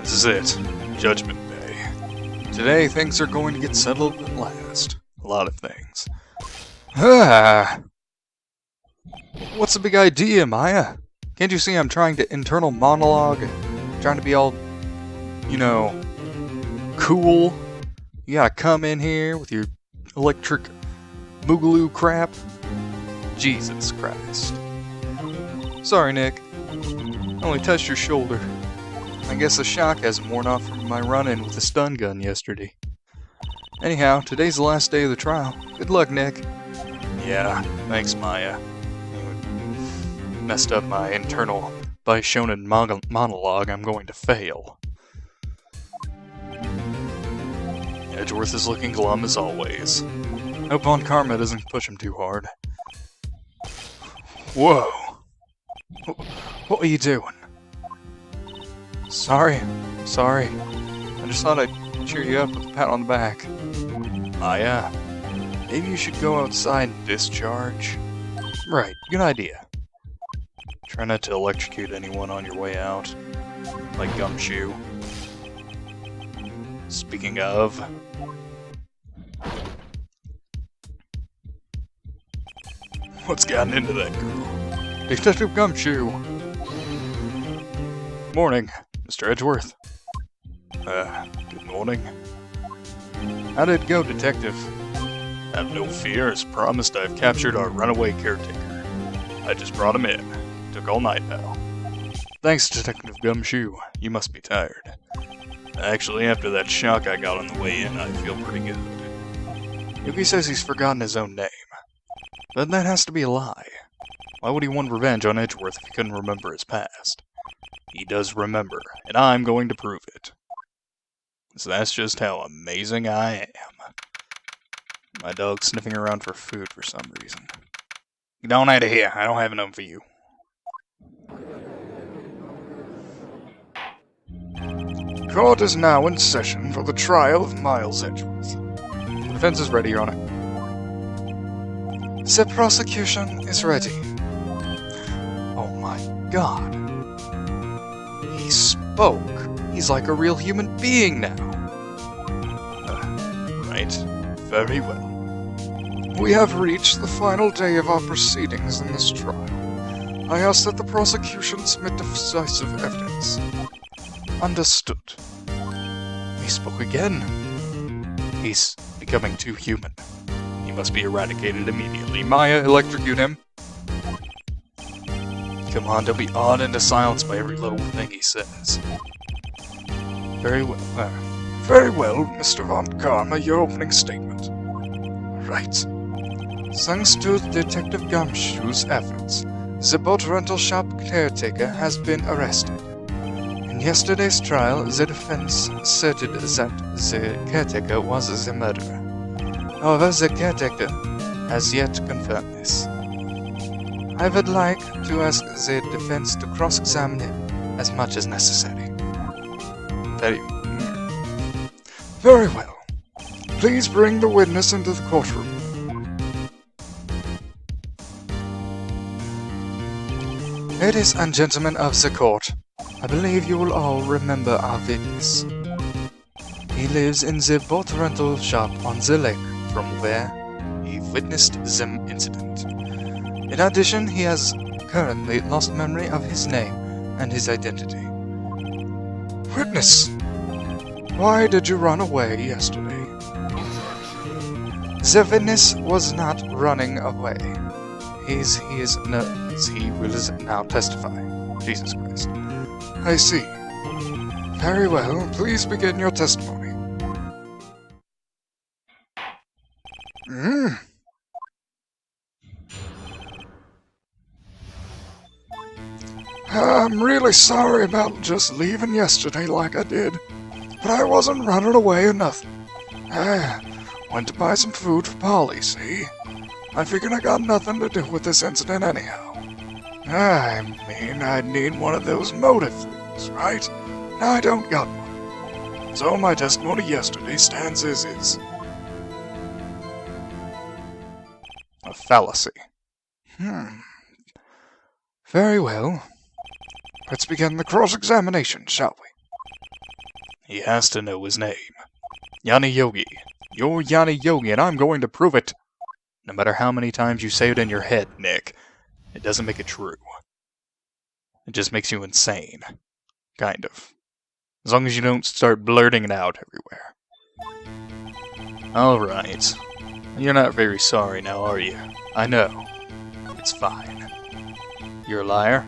This is it. Judgment Day. Today, things are going to get settled at last. A lot of things. What's the big idea, Maya? Can't you see I'm trying to internal monologue? Trying to be all, cool? You gotta come in here with your electric boogaloo crap? Jesus Christ. Sorry, Nick. I only touched your shoulder. I guess the shock hasn't worn off from my run-in with the stun gun yesterday. Anyhow, today's the last day of the trial. Good luck, Nick. Yeah, thanks, Maya. Messed up my internal by shonen monologue. I'm going to fail. Edgeworth is looking glum as always. Hope on Karma doesn't push him too hard. Whoa! What are you doing? Sorry. I just thought I'd cheer you up with a pat on the back. Maya, maybe you should go outside and discharge. Right, good idea. Try not to electrocute anyone on your way out. Like Gumshoe. Speaking of... What's gotten into that girl? Detective Gumshoe! Morning, Mr. Edgeworth. Good morning. How did it go, Detective? Have no fear, as promised I've captured our runaway caretaker. I just brought him in. Took all night, pal. Thanks, Detective Gumshoe. You must be tired. Actually, after that shock I got on the way in, I feel pretty good. Yuki says he's forgotten his own name. But that has to be a lie. Why would he want revenge on Edgeworth if he couldn't remember his past? He does remember, and I'm going to prove it. So that's just how amazing I am. My dog's sniffing around for food for some reason. Get on out of here, I don't have enough for you. Court is now in session for the trial of Miles Edgeworth. The defense is ready, Your Honor. The prosecution is ready. Oh my god. He spoke. He's like a real human being now. Right. Very well. We have reached the final day of our proceedings in this trial. I ask that the prosecution submit decisive evidence. Understood. He spoke again. He's becoming too human. He must be eradicated immediately. Maya, electrocute him. Come on, don't be awed into silence by every little thing he says. Very well. Very well, Mr. Von Karma, your opening statement. Right. Thanks to Detective Gumshoe's efforts, the boat rental shop caretaker has been arrested. In yesterday's trial, the defense asserted that the caretaker was the murderer. However, the caretaker has yet to confirm this. I would like to ask the defense to cross-examine him as much as necessary. Very well. Please bring the witness into the courtroom. Ladies and gentlemen of the court, I believe you will all remember our witness. He lives in the boat rental shop on the lake from where he witnessed the incident. In addition, he has currently lost memory of his name and his identity. Witness! Why did you run away yesterday? The witness was not running away. He will now testify. Jesus Christ. I see. Very well, please begin your testimony. I'm really sorry about just leaving yesterday like I did, but I wasn't running away or nothing. I went to buy some food for Polly, see? I figured I got nothing to do with this incident anyhow. I mean, I'd need one of those motive things, right? Now I don't got one. So my testimony yesterday stands as is. A fallacy. Very well. Let's begin the cross-examination, shall we? He has to know his name. Yanni Yogi. You're Yanni Yogi, and I'm going to prove it. No matter how many times you say it in your head, Nick, it doesn't make it true. It just makes you insane. Kind of. As long as you don't start blurting it out everywhere. Alright. You're not very sorry now, are you? I know. It's fine. You're a liar?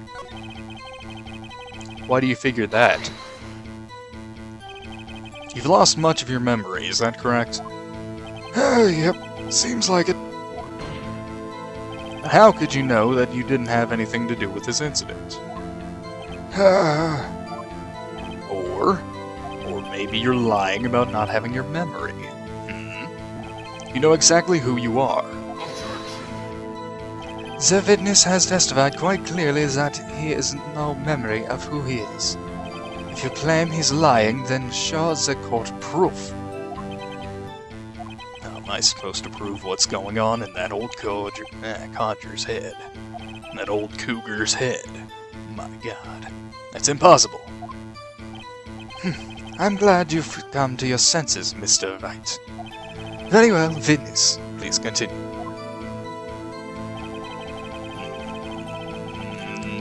Why do you figure that? You've lost much of your memory, is that correct? Yep, seems like it. How could you know that you didn't have anything to do with this incident? Or maybe you're lying about not having your memory. You know exactly who you are. The witness has testified quite clearly that he has no memory of who he is. If you claim he's lying, then show the court proof. How am I supposed to prove what's going on in that old codger's head? In that old cougar's head? My God. That's impossible. I'm glad you've come to your senses, Mr. Wright. Very well, witness. Please continue.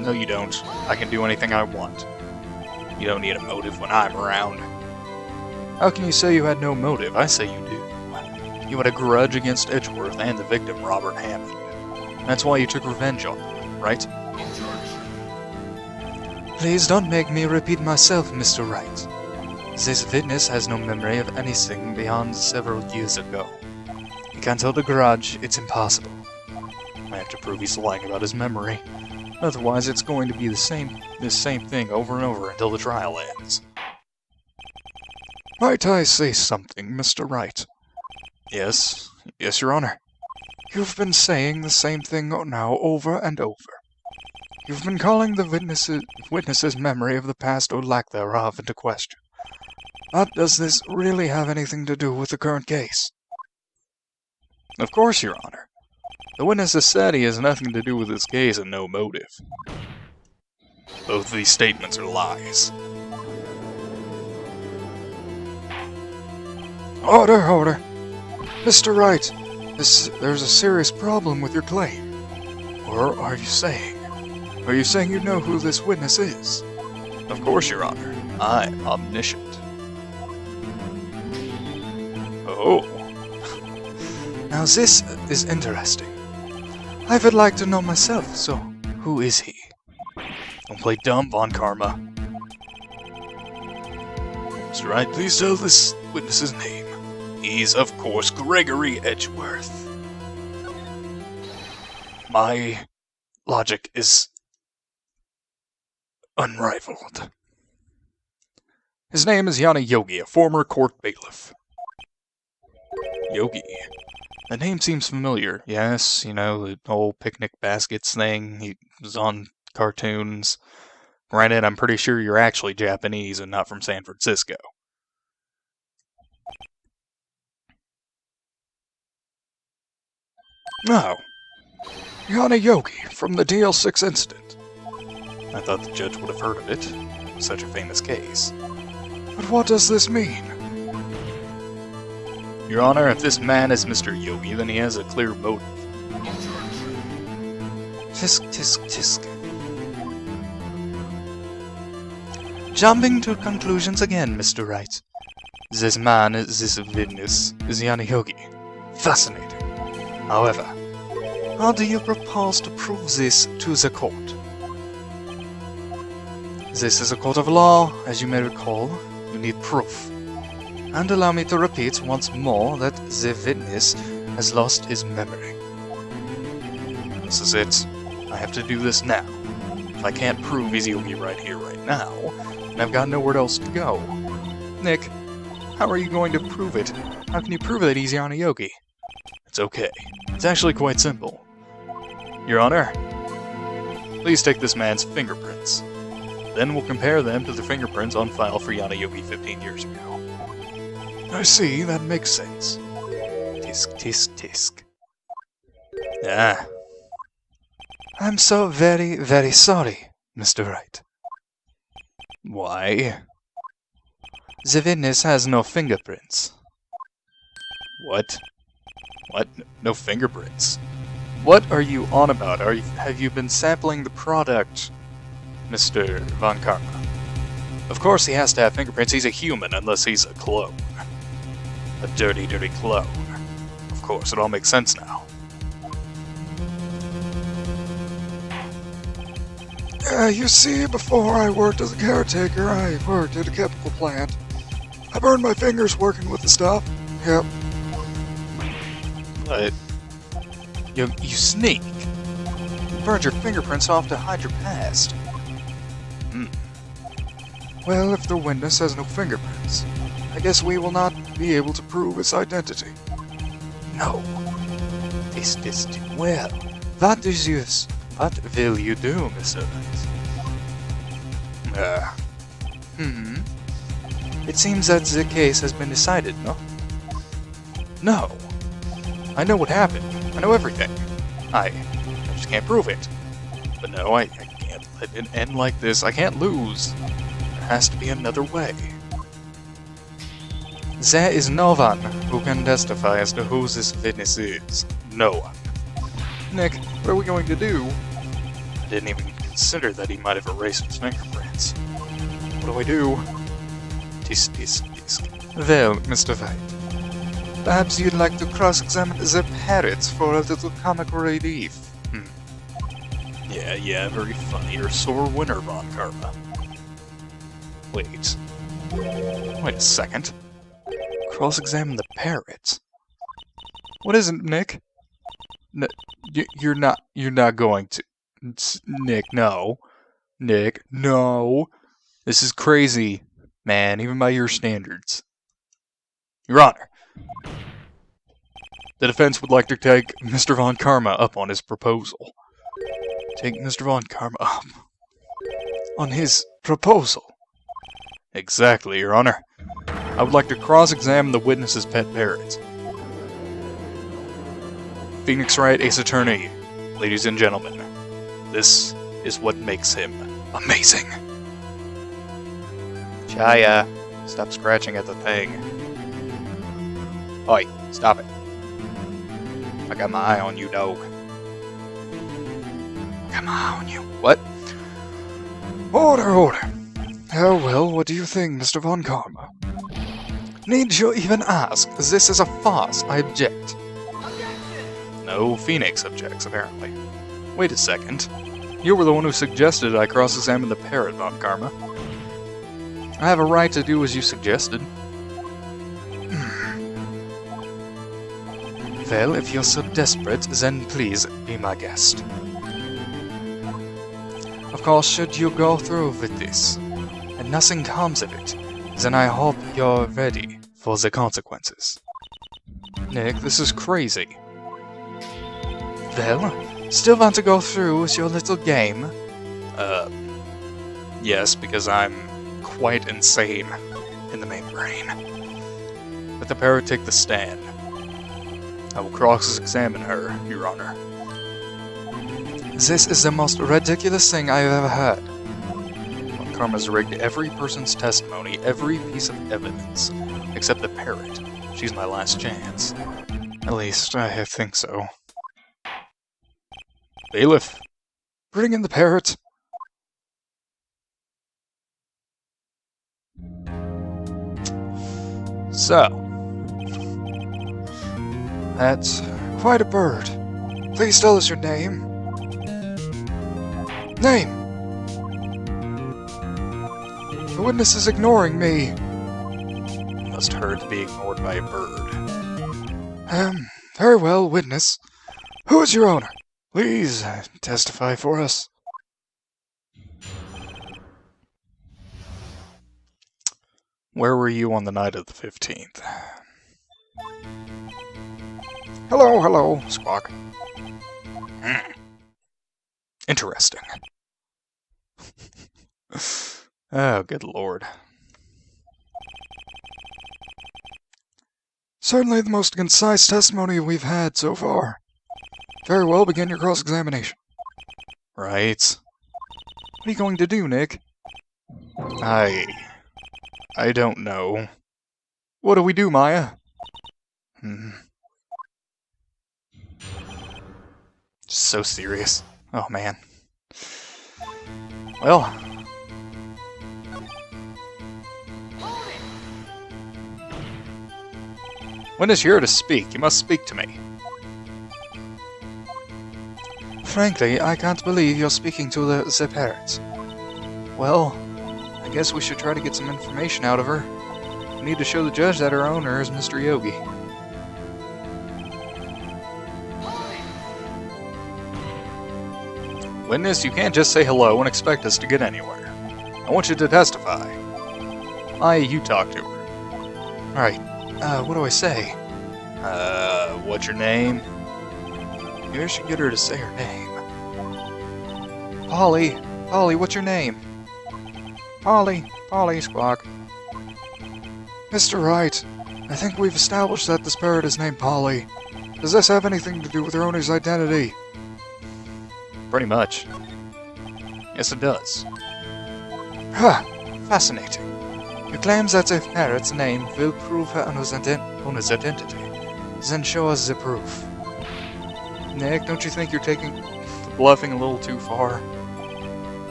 No, you don't. I can do anything I want. You don't need a motive when I'm around. How can you say you had no motive? I say you do. You had a grudge against Edgeworth and the victim, Robert Hammond. That's why you took revenge on them, right? Please don't make me repeat myself, Mr. Wright. This witness has no memory of anything beyond several years ago. He can't hold a grudge, it's impossible. I have to prove he's lying about his memory. Otherwise, it's going to be the same thing over and over until the trial ends. Might I say something, Mr. Wright? Yes, Your Honor. You've been saying the same thing now over and over. You've been calling the witness's memory of the past or lack thereof into question. But does this really have anything to do with the current case? Of course, Your Honor. The witness has said he has nothing to do with this case and no motive. Both of these statements are lies. Order! Mr. Wright, there's a serious problem with your claim. Or are you saying you know who this witness is? Of course, Your Honor. I'm omniscient. Oh. Now this is interesting. I would like to know myself, so who is he? Don't play dumb, Von Karma. Mr. Wright, please tell this witness's name. He's, of course, Gregory Edgeworth. My logic is unrivaled. His name is Yanni Yogi, a former court bailiff. Yogi. That name seems familiar. Yes, you know, the whole picnic baskets thing. He was on cartoons. Granted, I'm pretty sure you're actually Japanese and not from San Francisco. No. Yanni Yogi, from the DL6 incident. I thought the judge would have heard of it. Such a famous case. But what does this mean? Your Honor, if this man is Mr. Yogi, then he has a clear motive. Tisk, tisk, tisk. Jumping to conclusions again, Mr. Wright. This witness, is Yanni Yogi. Fascinating. However, how do you propose to prove this to the court? This is a court of law, as you may recall. You need proof. And allow me to repeat once more that the witness has lost his memory. This is it. I have to do this now. If I can't prove he's Yogi right here, right now, then I've got nowhere else to go. Nick, how are you going to prove it? How can you prove that he's Yanni Yogi? It's okay. It's actually quite simple. Your Honor, please take this man's fingerprints. Then we'll compare them to the fingerprints on file for Yanni Yogi 15 years ago. I see, that makes sense. Tisk, tisk, tisk. Ah. I'm so very, very sorry, Mr. Wright. Why? The witness has no fingerprints. What? What? No fingerprints? What are you on about? Have you been sampling the product, Mr. Von Karma? Of course he has to have fingerprints. He's a human, unless he's a clone. A dirty, dirty clone. Of course, it all makes sense now. You see, before I worked as a caretaker, I worked at a chemical plant. I burned my fingers working with the stuff. Yep. But you sneak. You burned your fingerprints off to hide your past. Well, if the witness has no fingerprints, I guess we will not be able to prove its identity. No. This too well. What will you do, Mr. Wright? It seems that the case has been decided, no? No. I know what happened. I know everything. I just can't prove it. But no, I can't let it end like this. I can't lose. There has to be another way. There is no one who can testify as to who this witness is. No one. Nick, what are we going to do? I didn't even consider that he might have erased his fingerprints. What do I do? Tisk. Well, Mr. Wright, perhaps you'd like to cross-examine the parrots for a little comic relief. Yeah, very funny. You're a sore winner, Von Karma. Wait a second. Cross-examine the parrots? What is it, Nick? You're not going to... Nick, no. Nick, no. This is crazy, man, even by your standards. Your Honor, the defense would like to take Mr. Von Karma up on his proposal. Take Mr. Von Karma up on his proposal? Exactly, Your Honor. I would like to cross-examine the witness's pet parrots. Phoenix Wright, Ace Attorney. Ladies and gentlemen, this is what makes him amazing. Chaya, stop scratching at the thing. Oi, stop it. I got my eye on you, dog. I got my eye on you. What? Order. Oh well, what do you think, Mr. Von Karma? Need you even ask? This is a farce. I object. No, Phoenix objects, apparently. Wait a second. You were the one who suggested I cross-examine the parrot, Von Karma. I have a right to do as you suggested. Well, if you're so desperate, then please be my guest. Of course, should you go through with this, and nothing comes of it, then I hope you're ready for the consequences. Nick, this is crazy. Well, still want to go through with your little game? Yes, because I'm quite insane in the main brain. Let the parrot take the stand. I will cross-examine her, Your Honor. This is the most ridiculous thing I have ever heard. Von Karma's rigged every person's testimony, every piece of evidence, except the parrot. She's my last chance. At least, I think so. Bailiff, bring in the parrot. So, That's quite a bird. Please tell us your name. Name! The witness is ignoring me. must hurt to be ignored by a bird. Very well, witness. Who is your owner? Please testify for us. Where were you on the night of the 15th? Hello, Squawk. Interesting. Oh, good lord. Certainly the most concise testimony we've had so far. Very well, begin your cross-examination. Right. What are you going to do, Nick? I I don't know. What do we do, Maya? So serious. Oh, man. Well. Witness, you're to speak. You must speak to me. Frankly, I can't believe you're speaking to the parrots. Well, I guess we should try to get some information out of her. We need to show the judge that her owner is Mr. Yogi. Witness, you can't just say hello and expect us to get anywhere. I want you to testify. You talk to her. Alright, what do I say? What's your name? Maybe I should get her to say her name. Polly, what's your name? Polly, Squawk. Mr. Wright, I think we've established that this parrot is named Polly. Does this have anything to do with her owner's identity? Pretty much. Yes, it does. Ha! Fascinating. He claims that the parrot's name will prove her owner's identity. Then show us the proof. Nick, don't you think you're bluffing a little too far?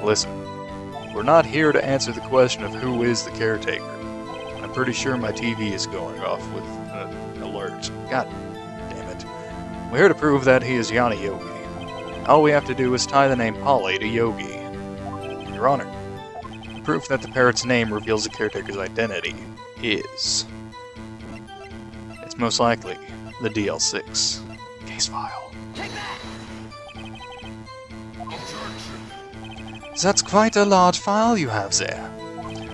Listen, we're not here to answer the question of who is the caretaker. I'm pretty sure my TV is going off with an alert. God damn it. We're here to prove that he is Yanni Yogi. All we have to do is tie the name Polly to Yogi. Your Honor, the proof that the parrot's name reveals the caretaker's identity is... It's most likely the DL6 case file. That's quite a large file you have there,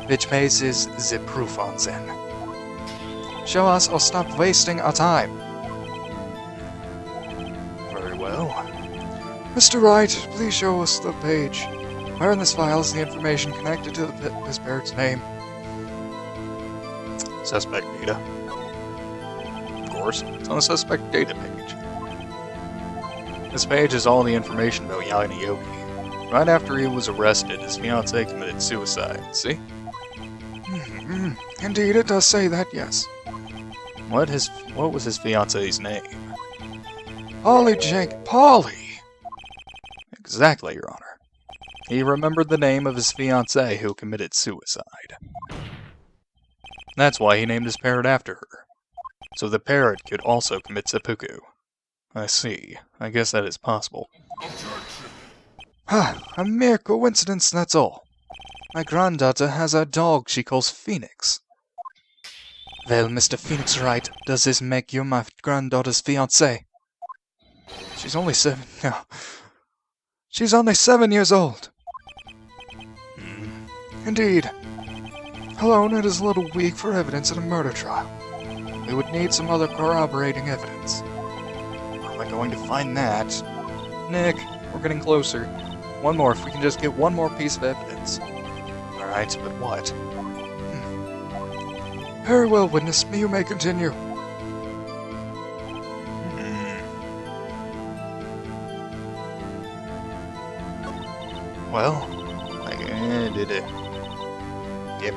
which bases the proof on then. Show us or stop wasting our time. Very well. Mr. Wright, please show us the page. Where in this file is the information connected to this parrot's name? Suspect data. Of course, it's on the suspect data page. This page is all the information about Yanni Yogi. Right after he was arrested, his fiancée committed suicide, see? Indeed, it does say that, yes. What was his fiancée's name? Polly! Exactly, Your Honor. He remembered the name of his fiancée who committed suicide. That's why he named his parrot after her. So the parrot could also commit seppuku. I see. I guess that is possible. A mere coincidence, that's all. My granddaughter has a dog she calls Phoenix. Well, Mr. Phoenix Wright, does this make you my granddaughter's fiancé? She's only 7... No. She's only 7 years old. Indeed. Alone, it is a little weak for evidence in a murder trial. We would need some other corroborating evidence. How am I going to find that? Nick, we're getting closer. One more, if we can just get one more piece of evidence. Alright, but what? Very well, witness. You may continue. Well, I did it. Yep.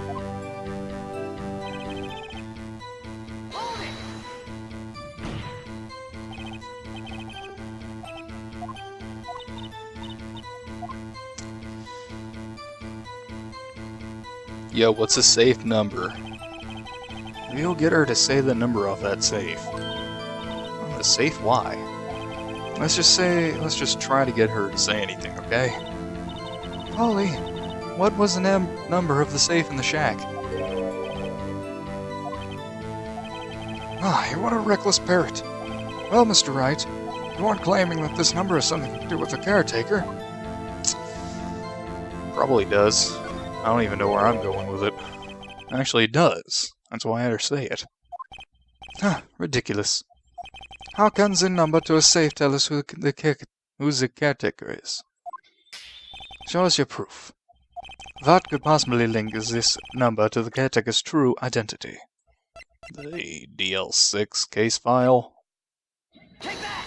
Yo, what's a safe number? We'll get her to say the number off that safe. The safe? Why? Let's just try to get her to say anything, okay? Polly, what was the number of the safe in the shack? What a reckless parrot. Well, Mr. Wright, you aren't claiming that this number has something to do with the caretaker. Probably does. I don't even know where I'm going with it. Actually, it does. That's why I had her say it. Ridiculous. How can the number to a safe tell us who the caretaker is? Show us your proof. What could possibly link this number to the caretaker's true identity? The DL6 case file? Take that!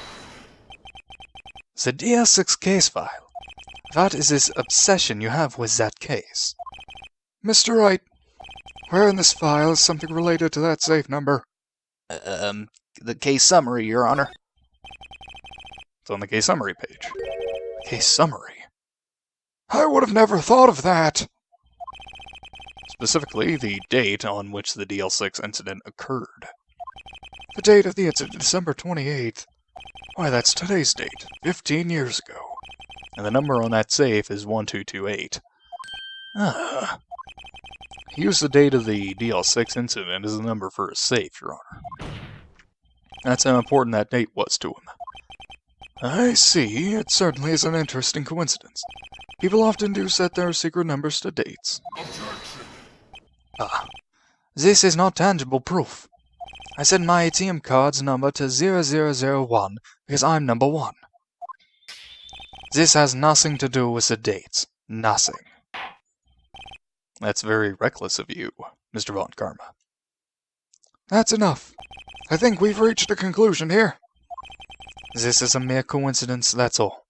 The DL6 case file? What is this obsession you have with that case? Mr. Wright, Where in this file is something related to that safe number? The case summary, Your Honor. It's on the case summary page. Case summary? I would have never thought of that. Specifically, the date on which the DL6 incident occurred. The date of the incident, December 28th. Why, that's today's date, 15 years ago. And the number on that safe is 1228. Ah. He used the date of the DL6 incident as a number for his safe, Your Honor. That's how important that date was to him. I see. It certainly is an interesting coincidence. People often do set their secret numbers to dates. This is not tangible proof. I set my ATM card's number to 0001 because I'm number 1. This has nothing to do with the dates. Nothing. That's very reckless of you, Mr. Von Karma. That's enough. I think we've reached a conclusion here. This is a mere coincidence, that's all.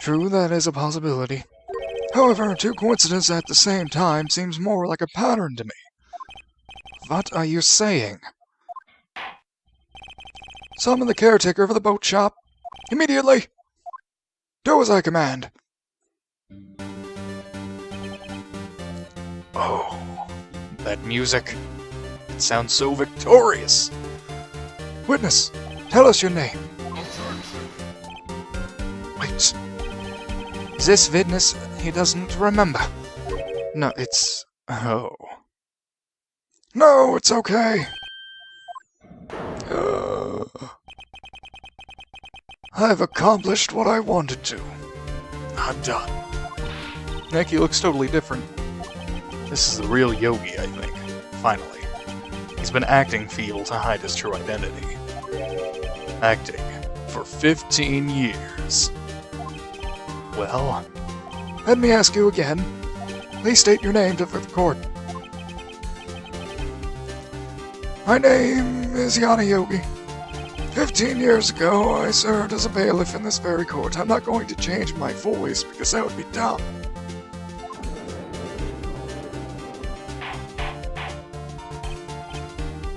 True, that is a possibility. However, two coincidences at the same time seems more like a pattern to me. What are you saying? Summon the caretaker for the boat shop. Immediately! Do as I command. Oh, that music. It sounds so victorious. Witness, tell us your name. Wait. This witness, he doesn't remember. No, it's... Oh. No, it's okay. I've accomplished what I wanted to. I'm done. Nick, he looks totally different. This is the real Yogi, I think. Finally. He's been acting feeble to hide his true identity. Acting for 15 years. Well, let me ask you again. Please state your name for the court. My name is Yana Yogi. 15 years ago, I served as a bailiff in this very court. I'm not going to change my voice because that would be dumb.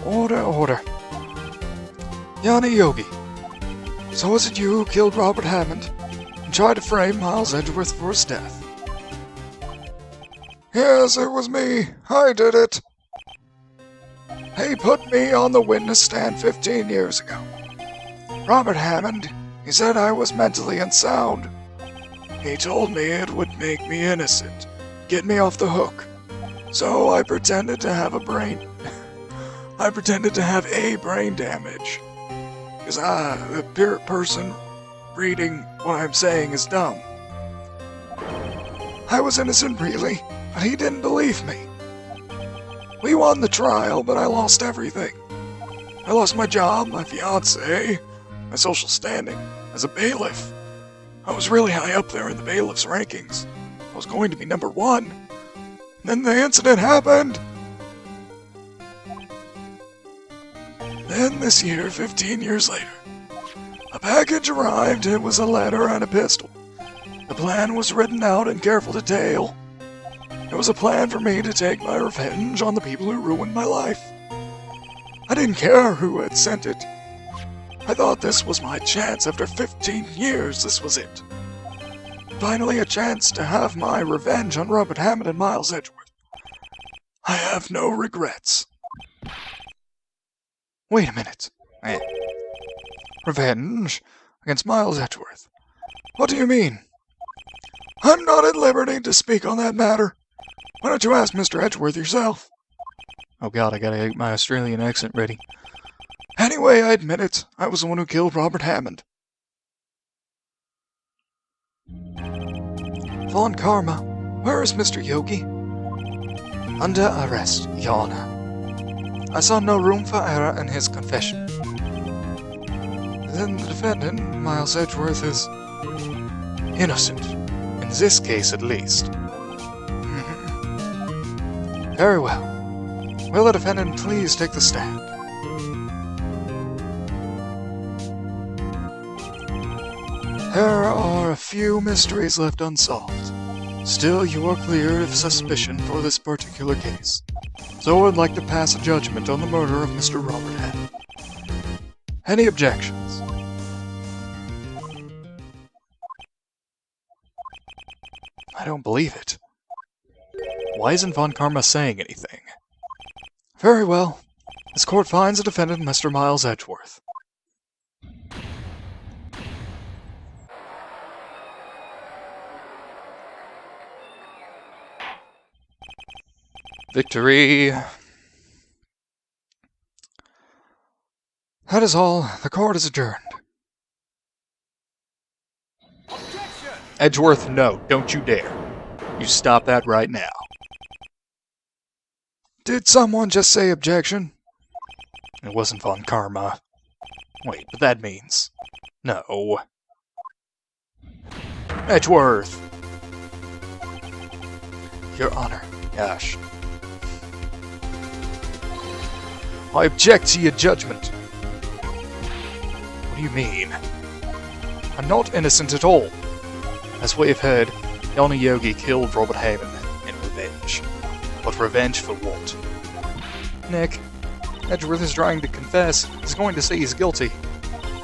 Order, order. Yana Yogi. So was it you who killed Robert Hammond and tried to frame Miles Edgeworth for his death? Yes, it was me. I did it. He put me on the witness stand 15 years ago. Robert Hammond, he said I was mentally unsound. He told me it would make me innocent, get me off the hook. So I pretended to have a brain damage. Because the person reading what I'm saying is dumb. I was innocent really, but he didn't believe me. We won the trial, but I lost everything. I lost my job, my fiancée, my social standing as a bailiff. I was really high up there in the bailiff's rankings. I was going to be number 1. Then the incident happened. Then this year, 15 years later, a package arrived. It was a letter and a pistol. The plan was written out in careful detail. It was a plan for me to take my revenge on the people who ruined my life. I didn't care who had sent it. I thought this was my chance. After 15 years, this was it. Finally, a chance to have my revenge on Robert Hammond and Miles Edgeworth. I have no regrets. Wait a minute. Revenge against Miles Edgeworth? What do you mean? I'm not at liberty to speak on that matter. Why don't you ask Mr. Edgeworth yourself? Oh god, I gotta get my Australian accent ready. Anyway, I admit it. I was the one who killed Robert Hammond. Von Karma, where is Mr. Yogi? Under arrest, Your Honor. I saw no room for error in his confession. Then the defendant, Miles Edgeworth, is innocent. In this case, at least. Very well. Will the defendant please take the stand? There are a few mysteries left unsolved. Still, you are cleared of suspicion for this particular case. So I'd like to pass a judgment on the murder of Mr. Robert Hammond. Any objections? I don't believe it. Why isn't Von Karma saying anything? Very well. This court finds the defendant Mr. Miles Edgeworth. Victory. That is all. The court is adjourned. Objection! Edgeworth, no, don't you dare. You stop that right now. Did someone just say objection? It wasn't Von Karma. Wait, but that means... No. Edgeworth! Your Honor. Gosh. I object to your judgment. What do you mean? I'm not innocent at all. As we have heard, Yana Yogi killed Robert Hammond in revenge. But revenge for what? Nick, Edgeworth is trying to confess. He's going to say he's guilty.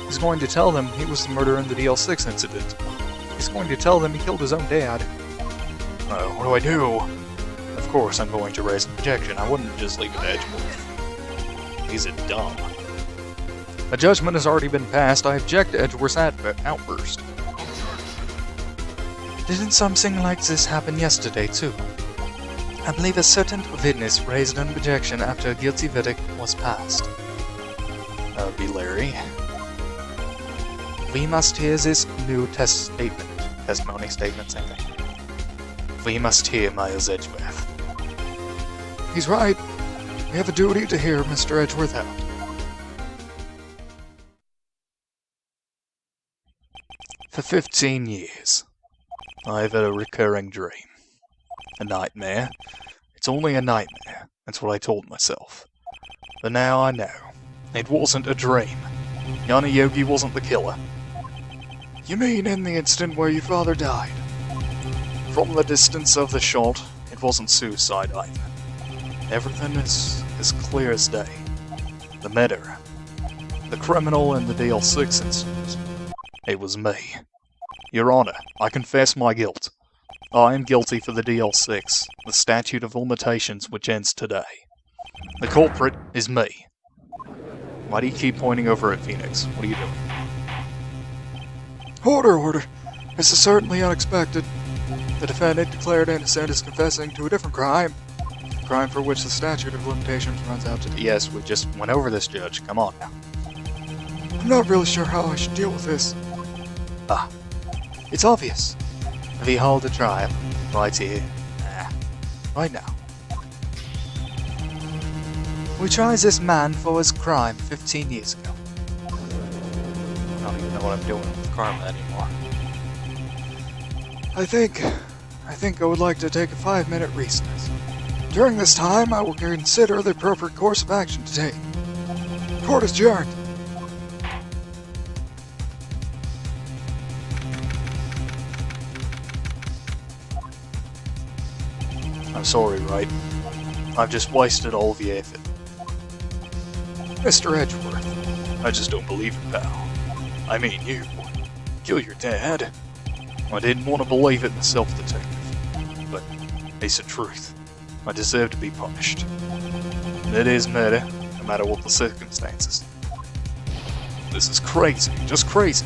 He's going to tell them he was the murderer in the DL6 incident. He's going to tell them he killed his own dad. What do I do? Of course I'm going to raise an objection. I wouldn't just leave it to Edgeworth. He's a dumb. A judgment has already been passed. I object to Edgeworth's outburst. Didn't something like this happen yesterday, too? I believe a certain witness raised an objection after a guilty verdict was passed. That would be Larry. We must hear this new testimony statement, same thing. We must hear Miles Edgeworth. He's right. We have a duty to hear Mr. Edgeworth out. For 15 years, I've had a recurring dream. A nightmare. It's only a nightmare. That's what I told myself. But now I know. It wasn't a dream. Yana Yogi wasn't the killer. You mean in the incident where your father died? From the distance of the shot, it wasn't suicide either. Everything is as clear as day. The murderer. The criminal in the DL6 incident. It was me. Your Honor, I confess my guilt. I am guilty for the DL6, the statute of limitations which ends today. The culprit is me. Why do you keep pointing over at Phoenix? What are you doing? Order! This is certainly unexpected. The defendant declared innocent is confessing to a different crime. A crime for which the statute of limitations runs out today. Yes, we just went over this, Judge. Come on now. I'm not really sure how I should deal with this. It's obvious. We hold a trial. Right here. Right now. We tried this man for his crime 15 years ago. I don't even know what I'm doing with karma anymore. I think I would like to take a 5-minute recess. During this time, I will consider the appropriate course of action to take. Court is adjourned. I'm sorry, Wright. I've just wasted all of your effort. Mr. Edgeworth. I just don't believe it, pal. I mean, you. Kill your dad. I didn't want to believe it myself, detective. But it's the truth. I deserve to be punished. It is murder, no matter what the circumstances. This is crazy, just crazy.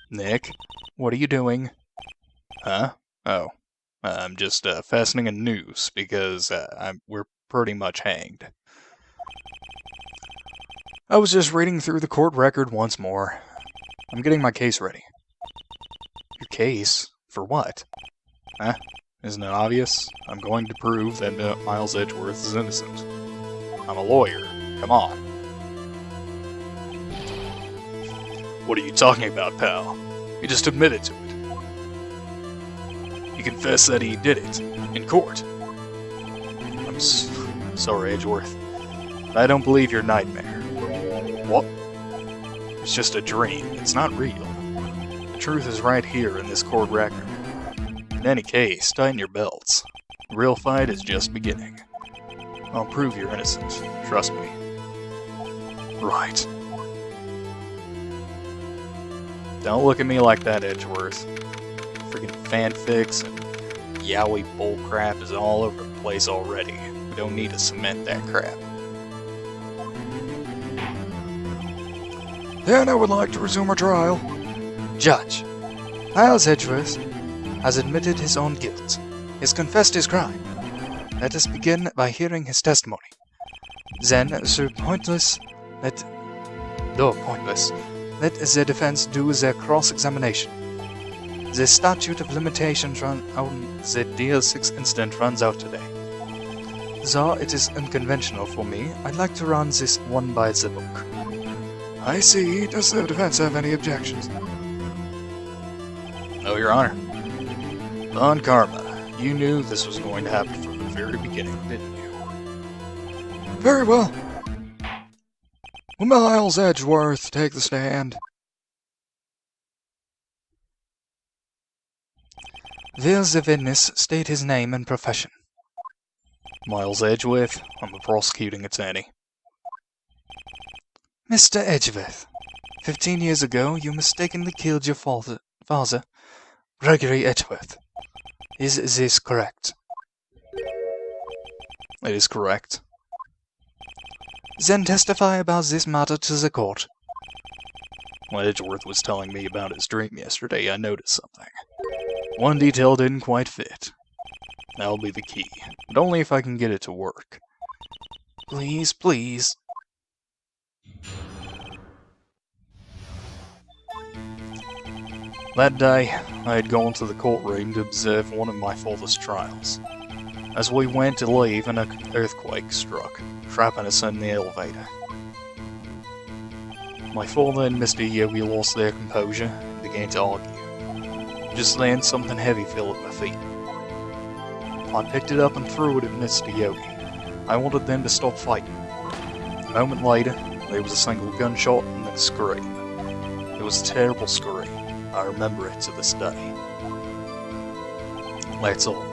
Nick, what are you doing? Huh? Oh. I'm just fastening a noose because we're pretty much hanged. I was just reading through the court record once more. I'm getting my case ready. Your case? For what? Huh? Isn't it obvious? I'm going to prove that Miles Edgeworth is innocent. I'm a lawyer. Come on. What are you talking about, pal? You just admitted to it. He confessed that he did it, in court. I'm sorry, Edgeworth. I don't believe your nightmare. What? It's just a dream. It's not real. The truth is right here in this court record. In any case, tighten your belts. The real fight is just beginning. I'll prove you're innocent. Trust me. Right. Don't look at me like that, Edgeworth. Freaking fanfics and yaoi bullcrap is all over the place already. We don't need to cement that crap. Then I would like to resume our trial. Judge, Miles Edgeworth has admitted his own guilt. He has confessed his crime. Let us begin by hearing his testimony. Then, though pointless, let the defense do their cross-examination. The statute of limitations on the DL6 incident runs out today. Though it is unconventional for me, I'd like to run this one by the book. I see. Does the defense have any objections? No, Your Honor. On karma, you knew this was going to happen from the very beginning, didn't you? Very well. Will Miles Edgeworth take the stand? Will the witness state his name and profession? Miles Edgeworth, I'm a prosecuting attorney. Mr. Edgeworth, 15 years ago you mistakenly killed your father, Gregory Edgeworth. Is this correct? It is correct. Then testify about this matter to the court. When Edgeworth was telling me about his dream yesterday, I noticed something. One detail didn't quite fit. That'll be the key, but only if I can get it to work. Please, please. That day, I had gone to the courtroom to observe one of my father's trials. As we went to leave, an earthquake struck, trapping us in the elevator. My father and Mr. Yogi lost their composure and began to argue. Just then, something heavy fell at my feet. I picked it up and threw it at Mr. Yogi. I wanted them to stop fighting. A moment later, there was a single gunshot and then a scream. It was a terrible scream. I remember it to this day. That's all.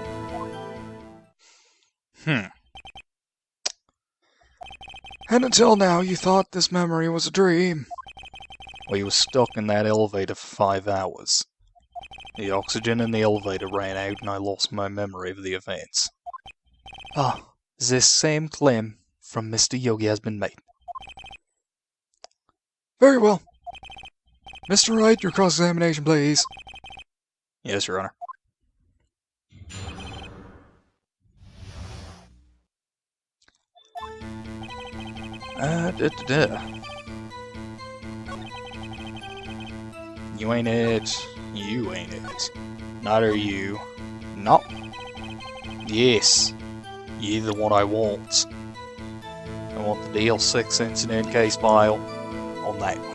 And until now you thought this memory was a dream. We were stuck in that elevator for 5 hours. The oxygen in the elevator ran out and I lost my memory of the events. Ah, this same claim from Mr. Yogi has been made. Very well. Mr. Wright, your cross-examination, please. Yes, Your Honor. You ain't it. You ain't it. Not are you. No. Yes. You're the one I want. I want the DL6 incident case file on that one.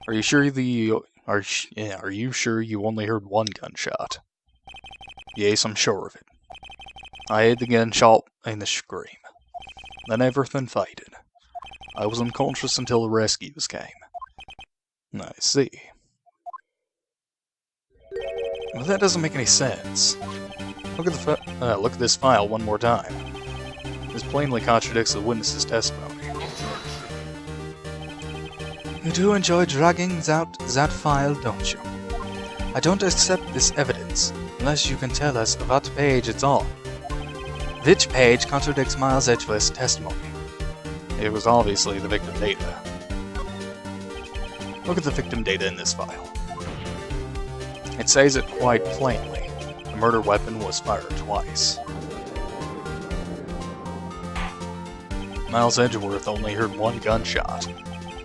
Are you sure are you sure you only heard one gunshot? Yes, I'm sure of it. I heard the gunshot and the scream. Then everything faded. I was unconscious until the rescuers came. I see. Well, that doesn't make any sense. Look at this file one more time. This plainly contradicts the witness's testimony. You do enjoy dragging out that file, don't you? I don't accept this evidence, unless you can tell us what page it's on. Which page contradicts Miles Edgeworth's testimony? It was obviously the victim data. Look at the victim data in this file. It says it quite plainly. The murder weapon was fired twice. Miles Edgeworth only heard one gunshot,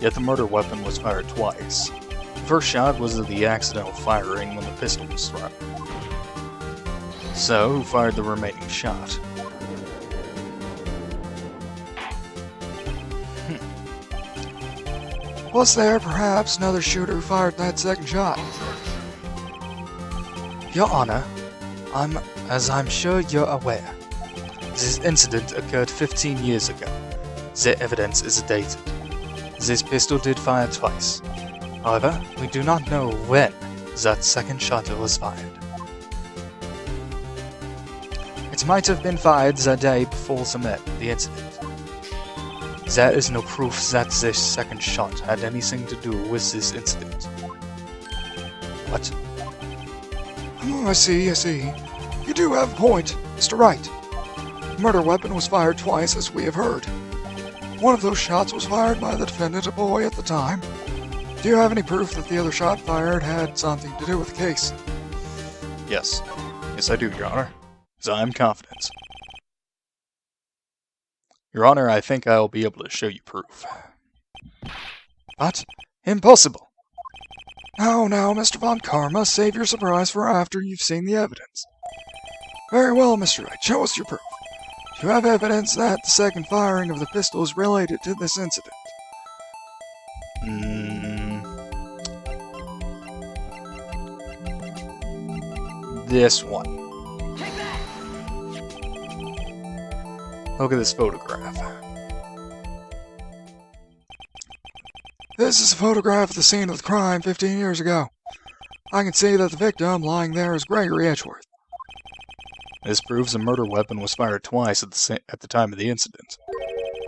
yet the murder weapon was fired twice. The first shot was of the accidental firing when the pistol was thrown. So, who fired the remaining shot? Was there perhaps another shooter who fired that second shot? Your Honor, as I'm sure you're aware, this incident occurred 15 years ago. The evidence is dated. This pistol did fire twice. However, we do not know when that second shot was fired. It might have been fired the day before the incident. There is no proof that this second shot had anything to do with this incident. What? Oh, I see. You do have a point, Mr. Wright. The murder weapon was fired twice, as we have heard. One of those shots was fired by the defendant, a boy at the time. Do you have any proof that the other shot fired had something to do with the case? Yes. Yes, I do, Your Honor. As I'm confident. Your Honor, I think I'll be able to show you proof. What? Impossible! Now, Mr. Von Karma, save your surprise for after you've seen the evidence. Very well, Mr. Wright, show us your proof. Do you have evidence that the second firing of the pistol is related to this incident? This one. Look at this photograph. This is a photograph of the scene of the crime 15 years ago. I can see that the victim lying there is Gregory Edgeworth. This proves a murder weapon was fired twice at the time of the incident.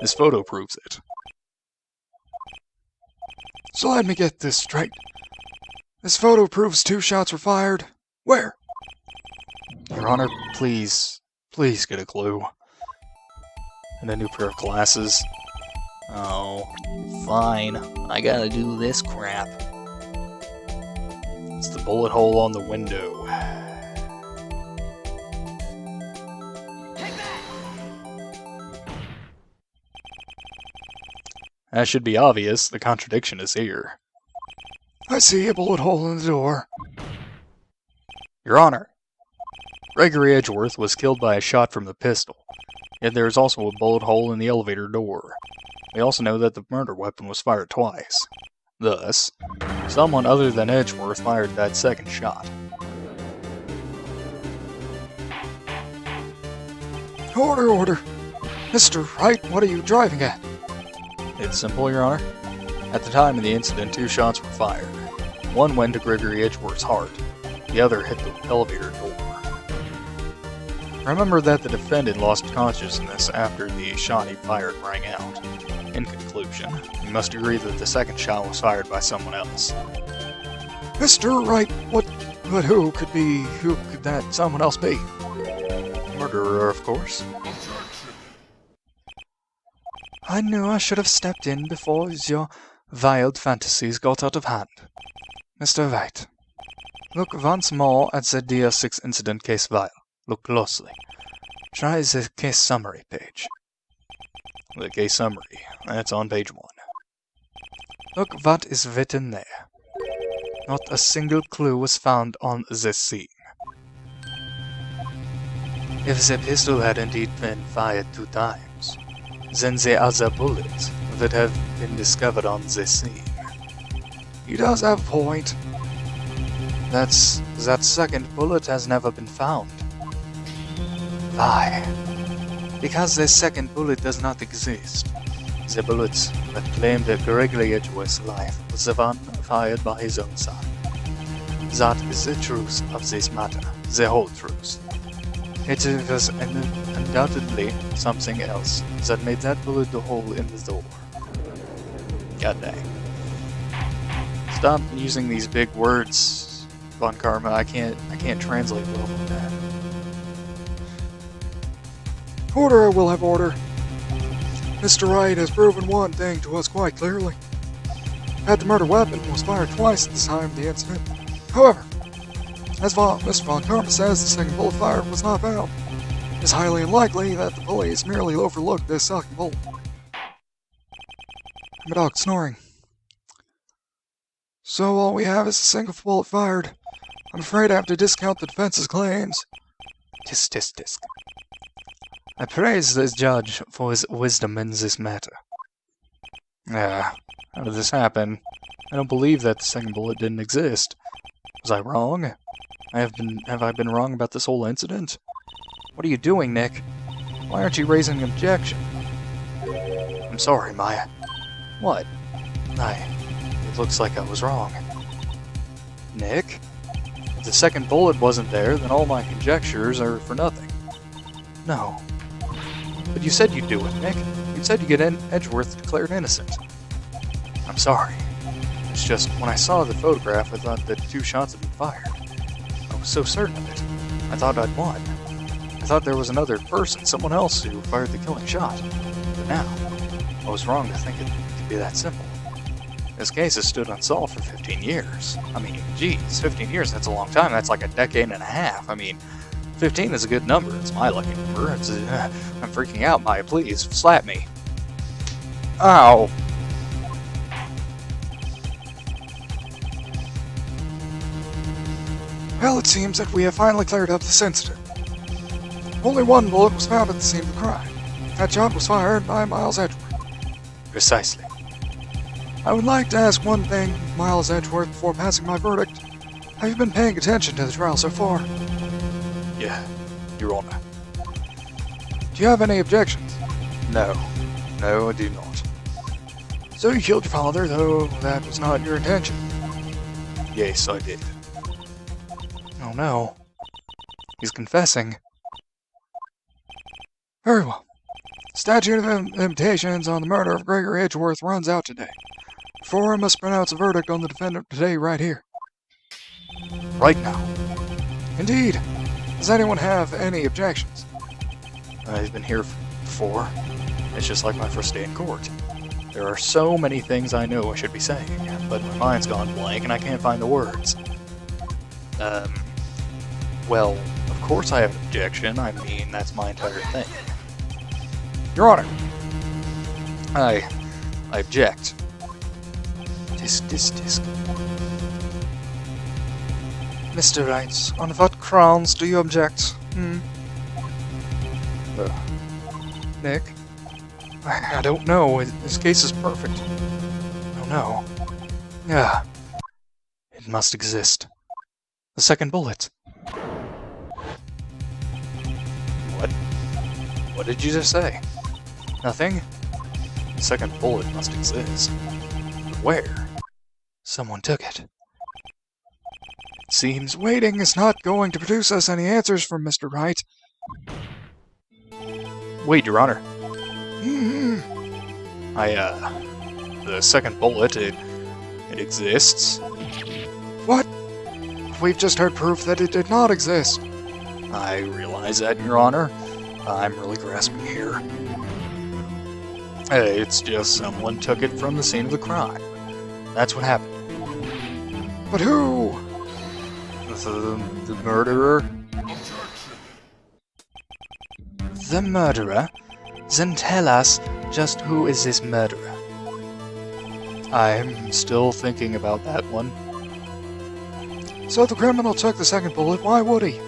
This photo proves it. So let me get this straight. This photo proves 2 shots were fired. Where? Your Honor, please get a clue. And a new pair of glasses. Oh, fine. I gotta do this crap. It's the bullet hole on the window. That should be obvious. The contradiction is here. I see a bullet hole in the door. Your Honor, Gregory Edgeworth was killed by a shot from the pistol. Yet there is also a bullet hole in the elevator door. We also know that the murder weapon was fired twice. Thus, someone other than Edgeworth fired that second shot. Order. Mr. Wright, what are you driving at? It's simple, Your Honor. At the time of the incident, 2 shots were fired. One went to Gregory Edgeworth's heart. The other hit the elevator door. Remember that the defendant lost consciousness after the shot he fired rang out. In conclusion, you must agree that the second shot was fired by someone else. Mr. Wright, but who could that someone else be? Murderer, of course. I knew I should have stepped in before your wild fantasies got out of hand. Mr. Wright, look once more at the DR6 incident case file. Look closely. Try the case summary page. The case summary. That's on page 1. Look what is written there. Not a single clue was found on this scene. If the pistol had indeed been fired 2 times, then the other bullet would have been discovered on this scene. He does have a point. That second bullet has never been found. Why? Because the second bullet does not exist. The bullet that claimed Gregory Edgeworth's life was the one fired by his own son. That is the truth of this matter, the whole truth. It was undoubtedly something else that made that bullet the hole in the door. God dang. Stop using these big words, Von Karma. I can't translate well from that. Order, I will have order. Mr. Wright has proven one thing to us quite clearly. That the murder weapon was fired twice at the time of the incident. However, as Mr. Von Karma says, the second bullet fired was not found. It's highly unlikely that the police merely overlooked this second bullet. My dog's snoring. So all we have is a single bullet fired. I'm afraid I have to discount the defense's claims. Tisk. I praise the judge for his wisdom in this matter. How did this happen? I don't believe that the second bullet didn't exist. Was I wrong? Have I been wrong about this whole incident? What are you doing, Nick? Why aren't you raising an objection? I'm sorry, Maya. What? It looks like I was wrong. Nick? If the second bullet wasn't there, then all my conjectures are for nothing. No. But you said you'd do it, Nick. You said you'd get Edgeworth declared innocent. I'm sorry. It's just, when I saw the photograph, I thought that 2 shots had been fired. I was so certain of it. I thought I'd won. I thought there was another person, someone else, who fired the killing shot. But now, I was wrong to think it could be that simple. This case has stood unsolved for 15 years. I mean, geez, 15 years, that's a long time. That's like a decade and a half. I mean, 15 is a good number. It's my lucky number. I'm freaking out, Maya. Please, slap me. Ow. Well, it seems that we have finally cleared up this incident. Only 1 bullet was found at the scene of the crime. That shot was fired by Miles Edgeworth. Precisely. I would like to ask one thing, Miles Edgeworth, before passing my verdict. Have you been paying attention to the trial so far? Yeah, Your Honor. Do you have any objections? No. No, I do not. So you killed your father, though that was not your intention. Yes, I did. Oh no. He's confessing. Very well. Statute of limitations on the murder of Gregory Edgeworth runs out today. Therefore, I must pronounce a verdict on the defendant today, right here. Right now. Indeed. Does anyone have any objections? I've been here before. It's just like my first day in court. There are so many things I know I should be saying, but my mind's gone blank and I can't find the words. Well, of course I have an objection. I mean, that's my entire thing. Your Honor. I object. Tisk. Mr. Wright, on what grounds do you object? Nick? I don't know. This case is perfect. I don't know. Yeah. It must exist. The second bullet. What? What did you just say? Nothing? The second bullet must exist. But where? Someone took it. It seems waiting is not going to produce us any answers from Mr. Wright. Wait, Your Honor. Hmm. The second bullet, it exists. What? We've just heard proof that it did not exist. I realize that, Your Honor. I'm really grasping here. It's just someone took it from the scene of the crime. That's what happened. But who? The murderer? The murderer? Then tell us just who is this murderer. I'm still thinking about that one. So the criminal took the second bullet, why would he?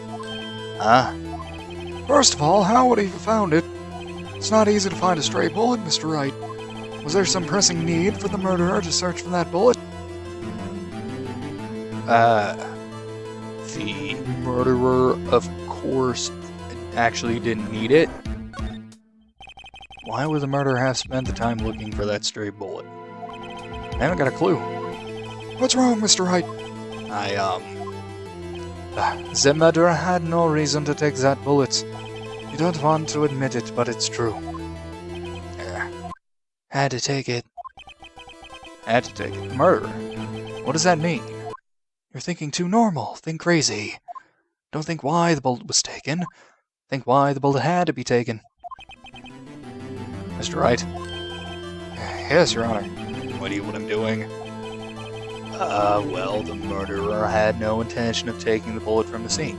First of all, how would he have found it? It's not easy to find a stray bullet, Mr. Wright. Was there some pressing need for the murderer to search for that bullet? The murderer, of course, actually didn't need it. Why would the murderer have spent the time looking for that stray bullet? I haven't got a clue. What's wrong, Mr. Wright? The murderer had no reason to take that bullet. You don't want to admit it, but it's true. Had to take it. Had to take it. Murder. What does that mean? You're thinking too normal. Think crazy. Don't think why the bullet was taken. Think why the bullet had to be taken. Mr. Wright? Yes, Your Honor. What I'm doing? Well, the murderer had no intention of taking the bullet from the scene.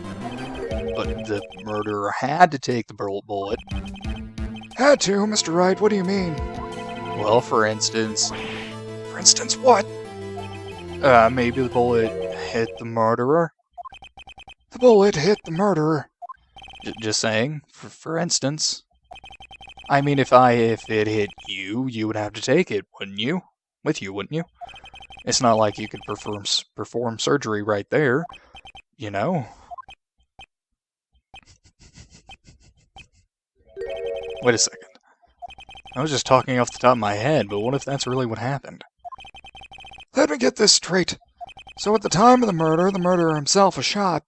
But the murderer had to take the bullet. Had to, Mr. Wright, what do you mean? Well, for instance... For instance, what? Maybe the bullet hit the murderer? The bullet hit the murderer. Just saying, for instance. I mean, if it hit you, you would have to take it, wouldn't you? With you, wouldn't you? It's not like you could perform surgery right there, you know? Wait a second. I was just talking off the top of my head, but what if that's really what happened? Let me get this straight. So at the time of the murderer himself was shot,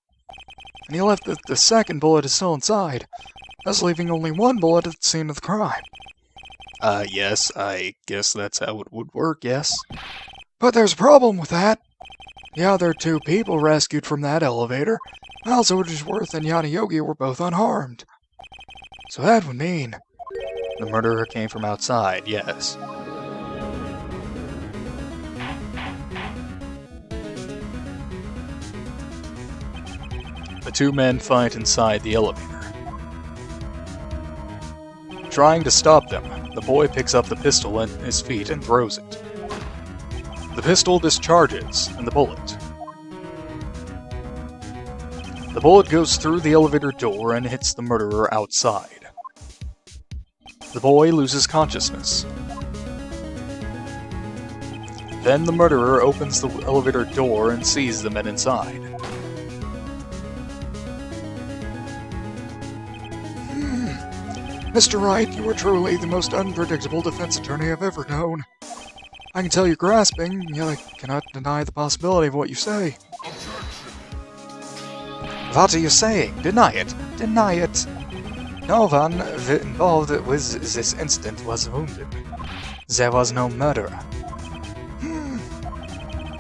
and he left the second bullet is still inside. thus leaving only one bullet at the scene of the crime. Yes, I guess that's how it would work, yes. But there's a problem with that. The other two people rescued from that elevator, also Edgeworth and Yana Yogi, were both unharmed. So that would mean The murderer came from outside, yes. The two men fight inside the elevator. Trying to stop them, the boy picks up the pistol in his feet and throws it. The pistol discharges, and the bullet goes through the elevator door and hits the murderer outside. The boy loses consciousness. Then the murderer opens the elevator door and sees the men inside. Mr. Wright, you are truly the most unpredictable defense attorney I've ever known. I can tell you're grasping, yet I cannot deny the possibility of what you say. What are you saying? Deny it. Deny it. No one involved with this incident was wounded. There was no murderer.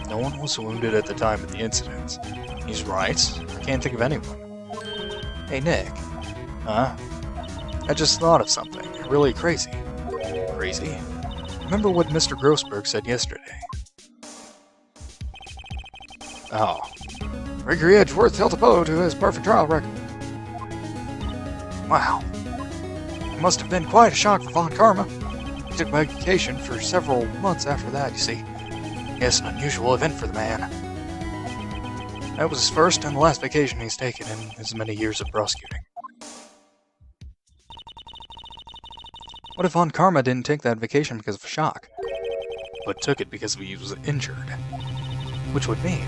No one was wounded at the time of the incident. He's right. I can't think of anyone. Hey, Nick. Huh? I just thought of something. Really crazy. Crazy? Remember what Mr. Grossberg said yesterday? Oh. Gregory Edgeworth held a bow to his perfect trial record. Wow. It must have been quite a shock for Von Karma. He took vacation for several months after that, you see. Yes, an unusual event for the man. That was his first and last vacation he's taken in his many years of prosecuting. What if Von Karma didn't take that vacation because of a shock, But took it because he was injured? which would mean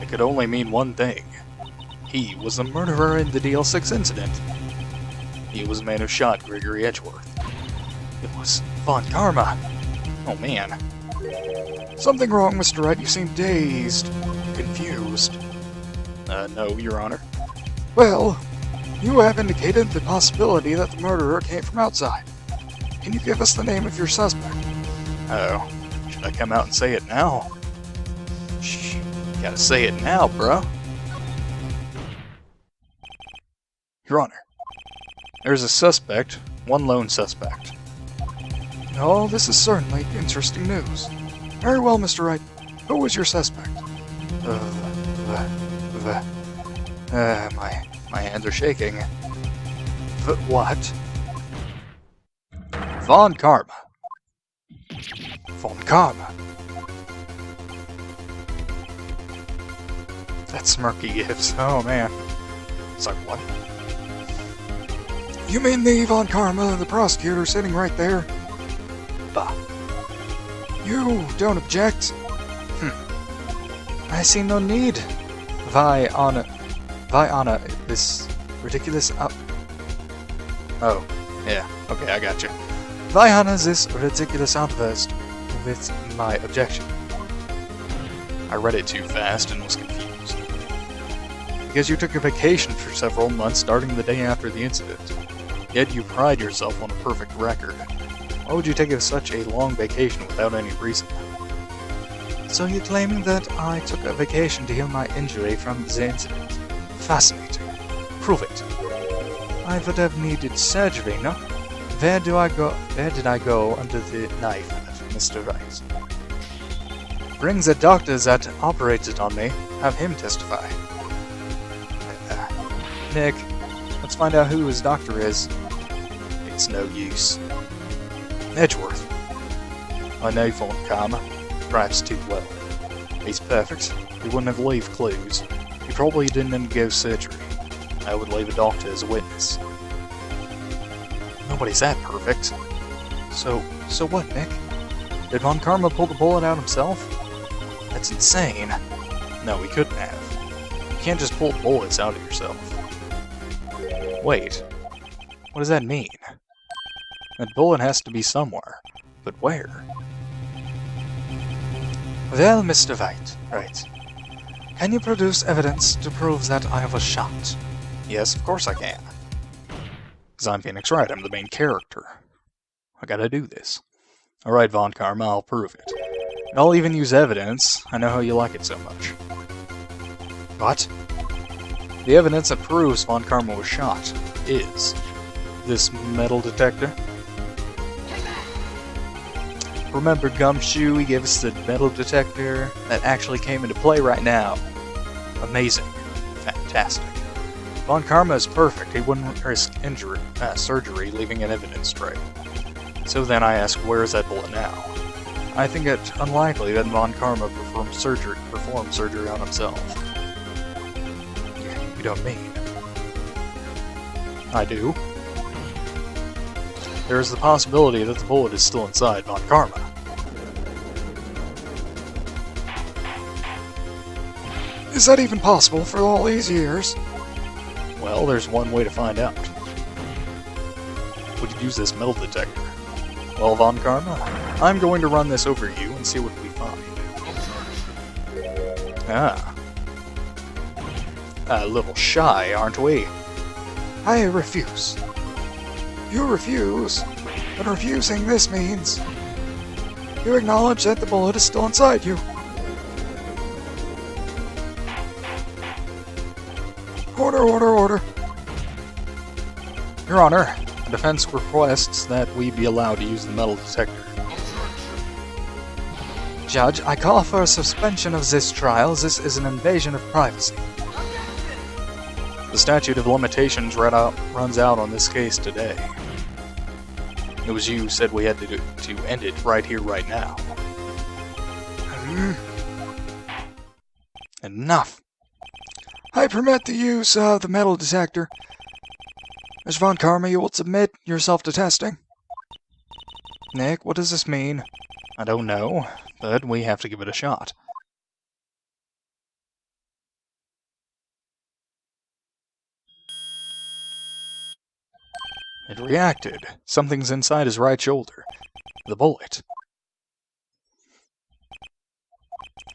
It could only mean one thing. He was the murderer in the DL6 incident. He was the man who shot Gregory Edgeworth. It was Von Karma. Oh man. Something wrong, Mr. Wright. You seem dazed, confused. No, Your Honor. Well, you have indicated the possibility that the murderer came from outside. Can you give us the name of your suspect? Oh, should I come out and say it now? Shh, gotta say it now, bro. Your Honor, there's a suspect, one lone suspect. Oh, this is certainly interesting news. Very well, Mr. Wright. Who was your suspect? My hands are shaking. what? Von Karma. Von Karma. That smirk he gives. Oh man. It's like, what? You mean the Von Karma, the prosecutor sitting right there? Bah. You don't object? I see no need. Why on this ridiculous Oh, yeah. Okay, I got you. Why on this ridiculous outburst with my objection? I read it too fast and was confused. Because you took a vacation for several months starting the day after the incident. Yet you pride yourself on a perfect record. Why would you take such a long vacation without any reason? So you're claiming that I took a vacation to heal my injury from the incident? Fascinating. Prove it. I would have needed surgery, no? Where did I go under the knife, Mr. Wright? Bring the doctor that operated on me. Have him testify. Nick, let's find out who his doctor is. It's no use. Edgeworth. I know Von Karma, perhaps too well. He's perfect. He wouldn't have left clues. He probably didn't undergo surgery. I would leave a doctor as a witness. Nobody's that perfect. So what, Nick? Did Von Karma pull the bullet out himself? That's insane. No, he couldn't have. You can't just pull bullets out of yourself. Wait. What does that mean? That bullet has to be somewhere. But where? Well, Mr. Wright, can you produce evidence to prove that I was shot? Yes, of course I can. Because I'm Phoenix Wright, I'm the main character. I gotta do this. Alright, Von Karma, I'll prove it. And I'll even use evidence. I know how you like it so much. What? The evidence that proves Von Karma was shot is this metal detector. Remember Gumshoe? He gave us the metal detector that actually came into play right now. Amazing. Fantastic. Von Karma is perfect. He wouldn't risk surgery, leaving an evidence trail. So then I ask, where is that bullet now? I think it unlikely that Von Karma performed surgery on himself. You don't mean? I do. There is the possibility that the bullet is still inside Von Karma. Is that even possible for all these years? Well, there's one way to find out. We could use this metal detector. Well, Von Karma, I'm going to run this over you and see what we find. A little shy, aren't we? I refuse. You refuse, but refusing this means you acknowledge that the bullet is still inside you. Order. Your Honor, the defense requests that we be allowed to use the metal detector. Judge, I call for a suspension of this trial. This is an invasion of privacy. The statute of limitations runs out on this case today. It was you who said we had to end it right here, right now. Enough. I permit the use of the metal detector. Mr. Von Karma, you will submit yourself to testing. Nick, what does this mean? I don't know, but we have to give it a shot. It reacted. Something's inside his right shoulder. The bullet.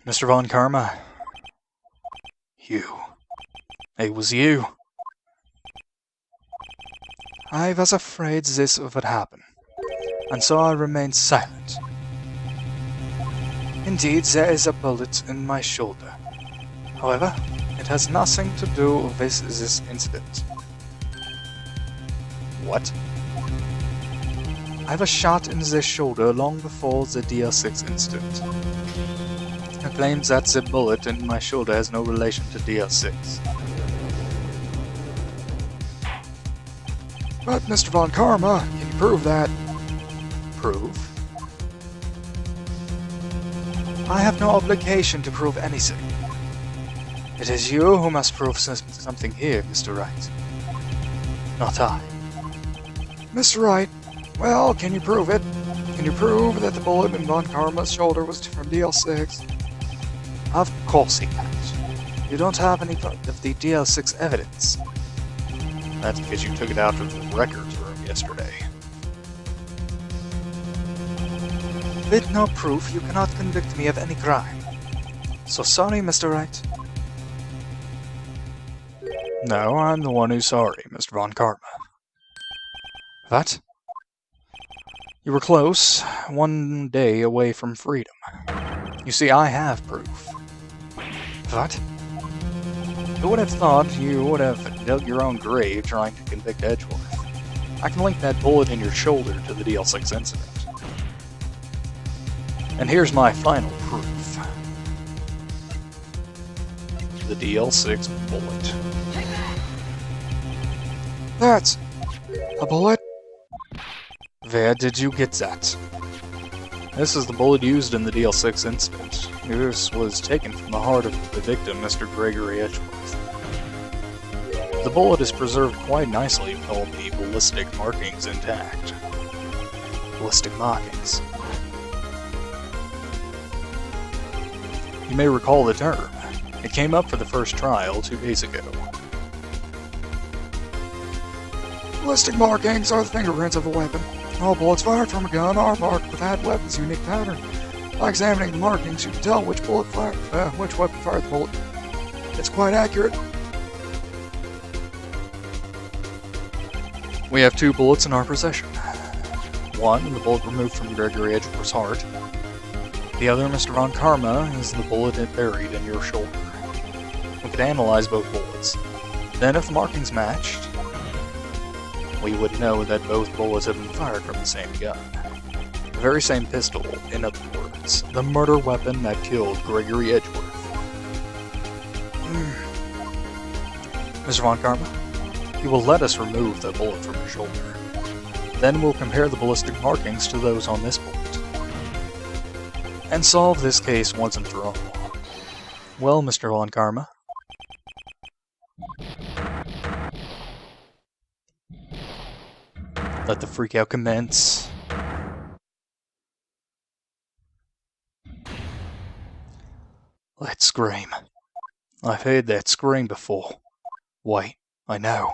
Mr. Von Karma. You. It was you. I was afraid this would happen, and so I remained silent. Indeed, there is a bullet in my shoulder. However, it has nothing to do with this incident. What? I was shot in the shoulder long before the DL6 incident. I claim that the bullet in my shoulder has no relation to DL6. But, Mr. Von Karma, can you prove that? Prove? I have no obligation to prove anything. It is you who must prove something here, Mr. Wright. Not I. Mr. Wright, well, can you prove it? Can you prove that the bullet in Von Karma's shoulder was from DL6? Of course he can't. You don't have any of the DL6 evidence. That's because you took it out of the records room yesterday. With no proof, you cannot convict me of any crime. So sorry, Mr. Wright. No, I'm the one who's sorry, Mr. Von Karma. What? You were close, one day away from freedom. You see, I have proof. What? Who would have thought you would have dug your own grave trying to convict Edgeworth? I can link that bullet in your shoulder to the DL6 incident. And here's my final proof. The DL6 bullet. That's a bullet? Where did you get that? This is the bullet used in the DL6 incident. This was taken from the heart of the victim, Mr. Gregory Edgeworth. The bullet is preserved quite nicely with all the ballistic markings intact. Ballistic markings. You may recall the term. It came up for the first trial 2 days ago. Ballistic markings are the fingerprints of a weapon. All bullets fired from a gun are marked with that weapon's unique pattern. By examining the markings, you can tell which weapon fired the bullet. It's quite accurate. We have 2 bullets in our possession. One, the bullet removed from Gregory Edgeworth's heart. The other, Mr. Von Karma, is the bullet buried in your shoulder. We could analyze both bullets. Then if the markings matched, we would know that both bullets had been fired from the same gun. The very same pistol, in other words, the murder weapon that killed Gregory Edgeworth. Mr. Von Karma, you will let us remove the bullet from your shoulder. Then we'll compare the ballistic markings to those on this bullet. And solve this case once and for all. Well, Mr. Von Karma. Let the freakout commence. Let's scream. I've heard that scream before. Wait, I know.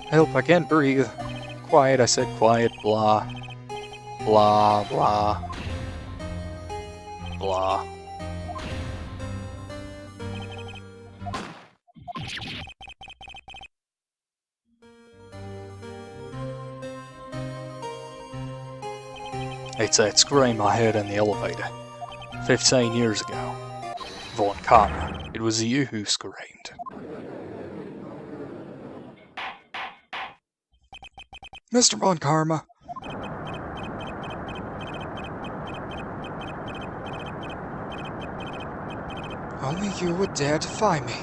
Help, I can't breathe. Quiet, I said quiet, blah. Blah, blah. Blah. It's that scream I heard in the elevator 15 years ago. Von Karma, it was you who screamed. Mr. Von Karma. Only you would dare defy me.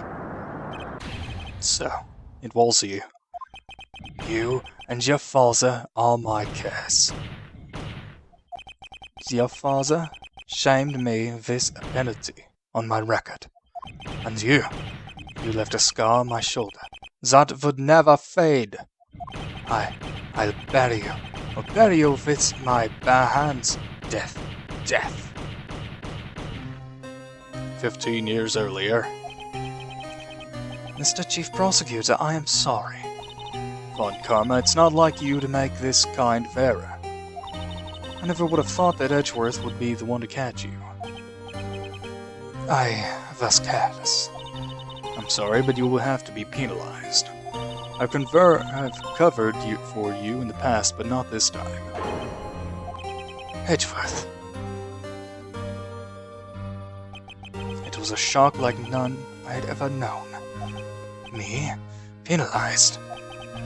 So, it was you. You and your father are my curse. Your father shamed me with a penalty on my record. And you left a scar on my shoulder that would never fade. I'll bury you. I'll bury you with my bare hands. Death. Death. 15 years earlier. Mr. Chief Prosecutor, I am sorry. Von Karma, it's not like you to make this kind of error. I never would have thought that Edgeworth would be the one to catch you. I was careless. I'm sorry, but you will have to be penalized. I've covered you for you in the past, but not this time. Edgeworth. It was a shock like none I had ever known. Me? Penalized?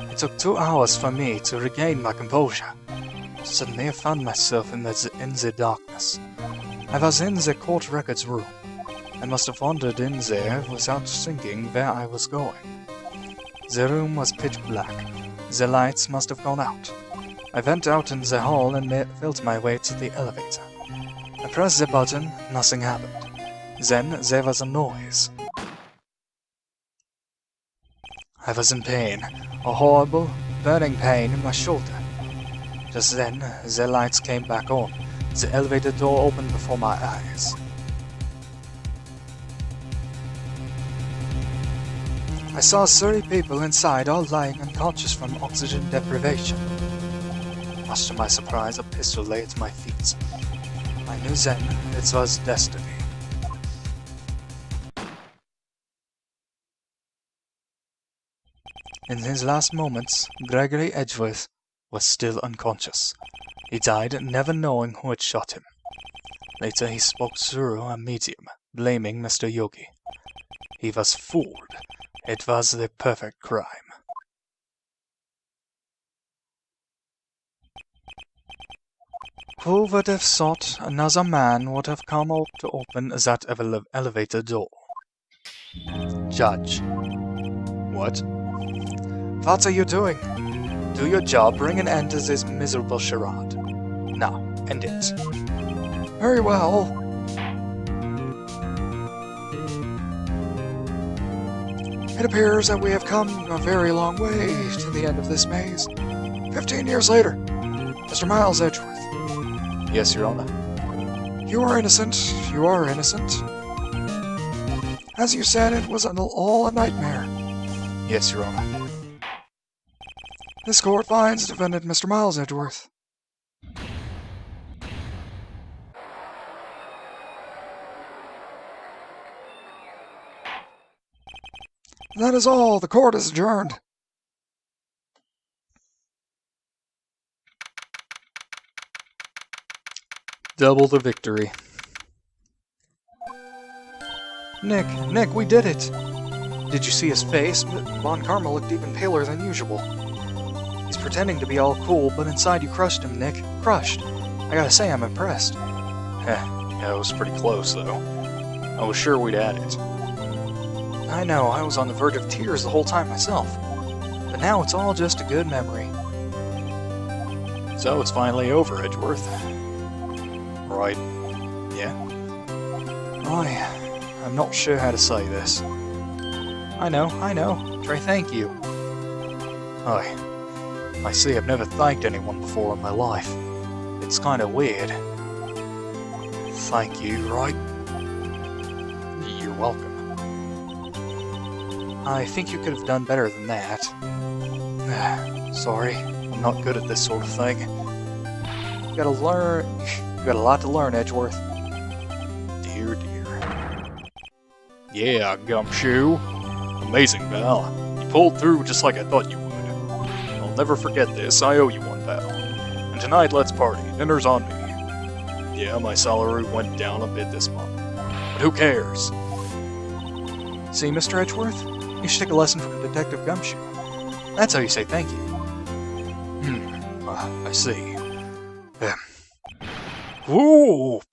It took 2 hours for me to regain my composure. Suddenly I found myself in the darkness. I was in the court records room. I must have wandered in there without thinking where I was going. The room was pitch black. The lights must have gone out. I went out in the hall and felt my way to the elevator. I pressed the button, nothing happened. Then there was a noise. I was in pain, a horrible, burning pain in my shoulder. Just then, the lights came back on. The elevator door opened before my eyes. I saw 30 people inside, all lying unconscious from oxygen deprivation. Much to my surprise, a pistol lay at my feet. I knew then it was destiny. In his last moments, Gregory Edgeworth was still unconscious. He died never knowing who had shot him. Later he spoke through a medium, blaming Mr. Yogi. He was fooled. It was the perfect crime. Who would have thought another man would have come up to open that elevator door? Judge. What? What are you doing? Do your job, bring an end to this miserable charade. Now, end it. Very well. It appears that we have come a very long way to the end of this maze. 15 years later, Mr. Miles Edgeworth. Yes, Your Honor. You are innocent. You are innocent. As you said, it was all a nightmare. Yes, Your Honor. This court finds defendant Mr. Miles Edgeworth. That is all. The court is adjourned. Double the victory. Nick, we did it! Did you see his face? Von Karma looked even paler than usual. He's pretending to be all cool, but inside you crushed him, Nick. Crushed. I gotta say, I'm impressed. Yeah, it was pretty close, though. I was sure we'd had it. I know, I was on the verge of tears the whole time myself. But now it's all just a good memory. So it's finally over, Edgeworth. Right. Yeah? I'm not sure how to say this. I know. Try thank you. I see I've never thanked anyone before in my life. It's kinda weird. Thank you, right? You're welcome. I think you could have done better than that. Sorry, I'm not good at this sort of thing. You gotta learn. You got a lot to learn, Edgeworth. Dear. Yeah, Gumshoe. Amazing, pal. You pulled through just like I thought you would. I'll never forget this. I owe you one, pal. And tonight, let's party. Dinner's on me. Yeah, my salary went down a bit this month. But who cares? See, Mr. Edgeworth? You should take a lesson from Detective Gumshoe. That's how you say thank you. I see. Whoop!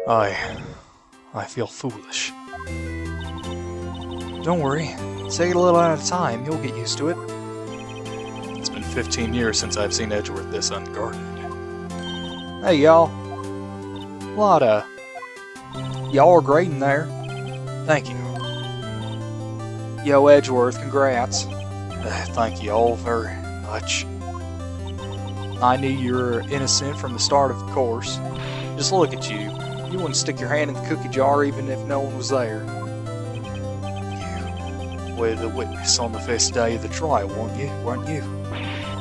I feel foolish. Don't worry. Take it a little at a time. You'll get used to it. It's been 15 years since I've seen Edgeworth this unguarded. Hey, y'all. Y'all are great in there. Thank you. Yo, Edgeworth, congrats. Thank you all very much. I knew you were innocent from the start, of course. Just look at you. You wouldn't stick your hand in the cookie jar even if no one was there. You were the witness on the first day of the trial, weren't you?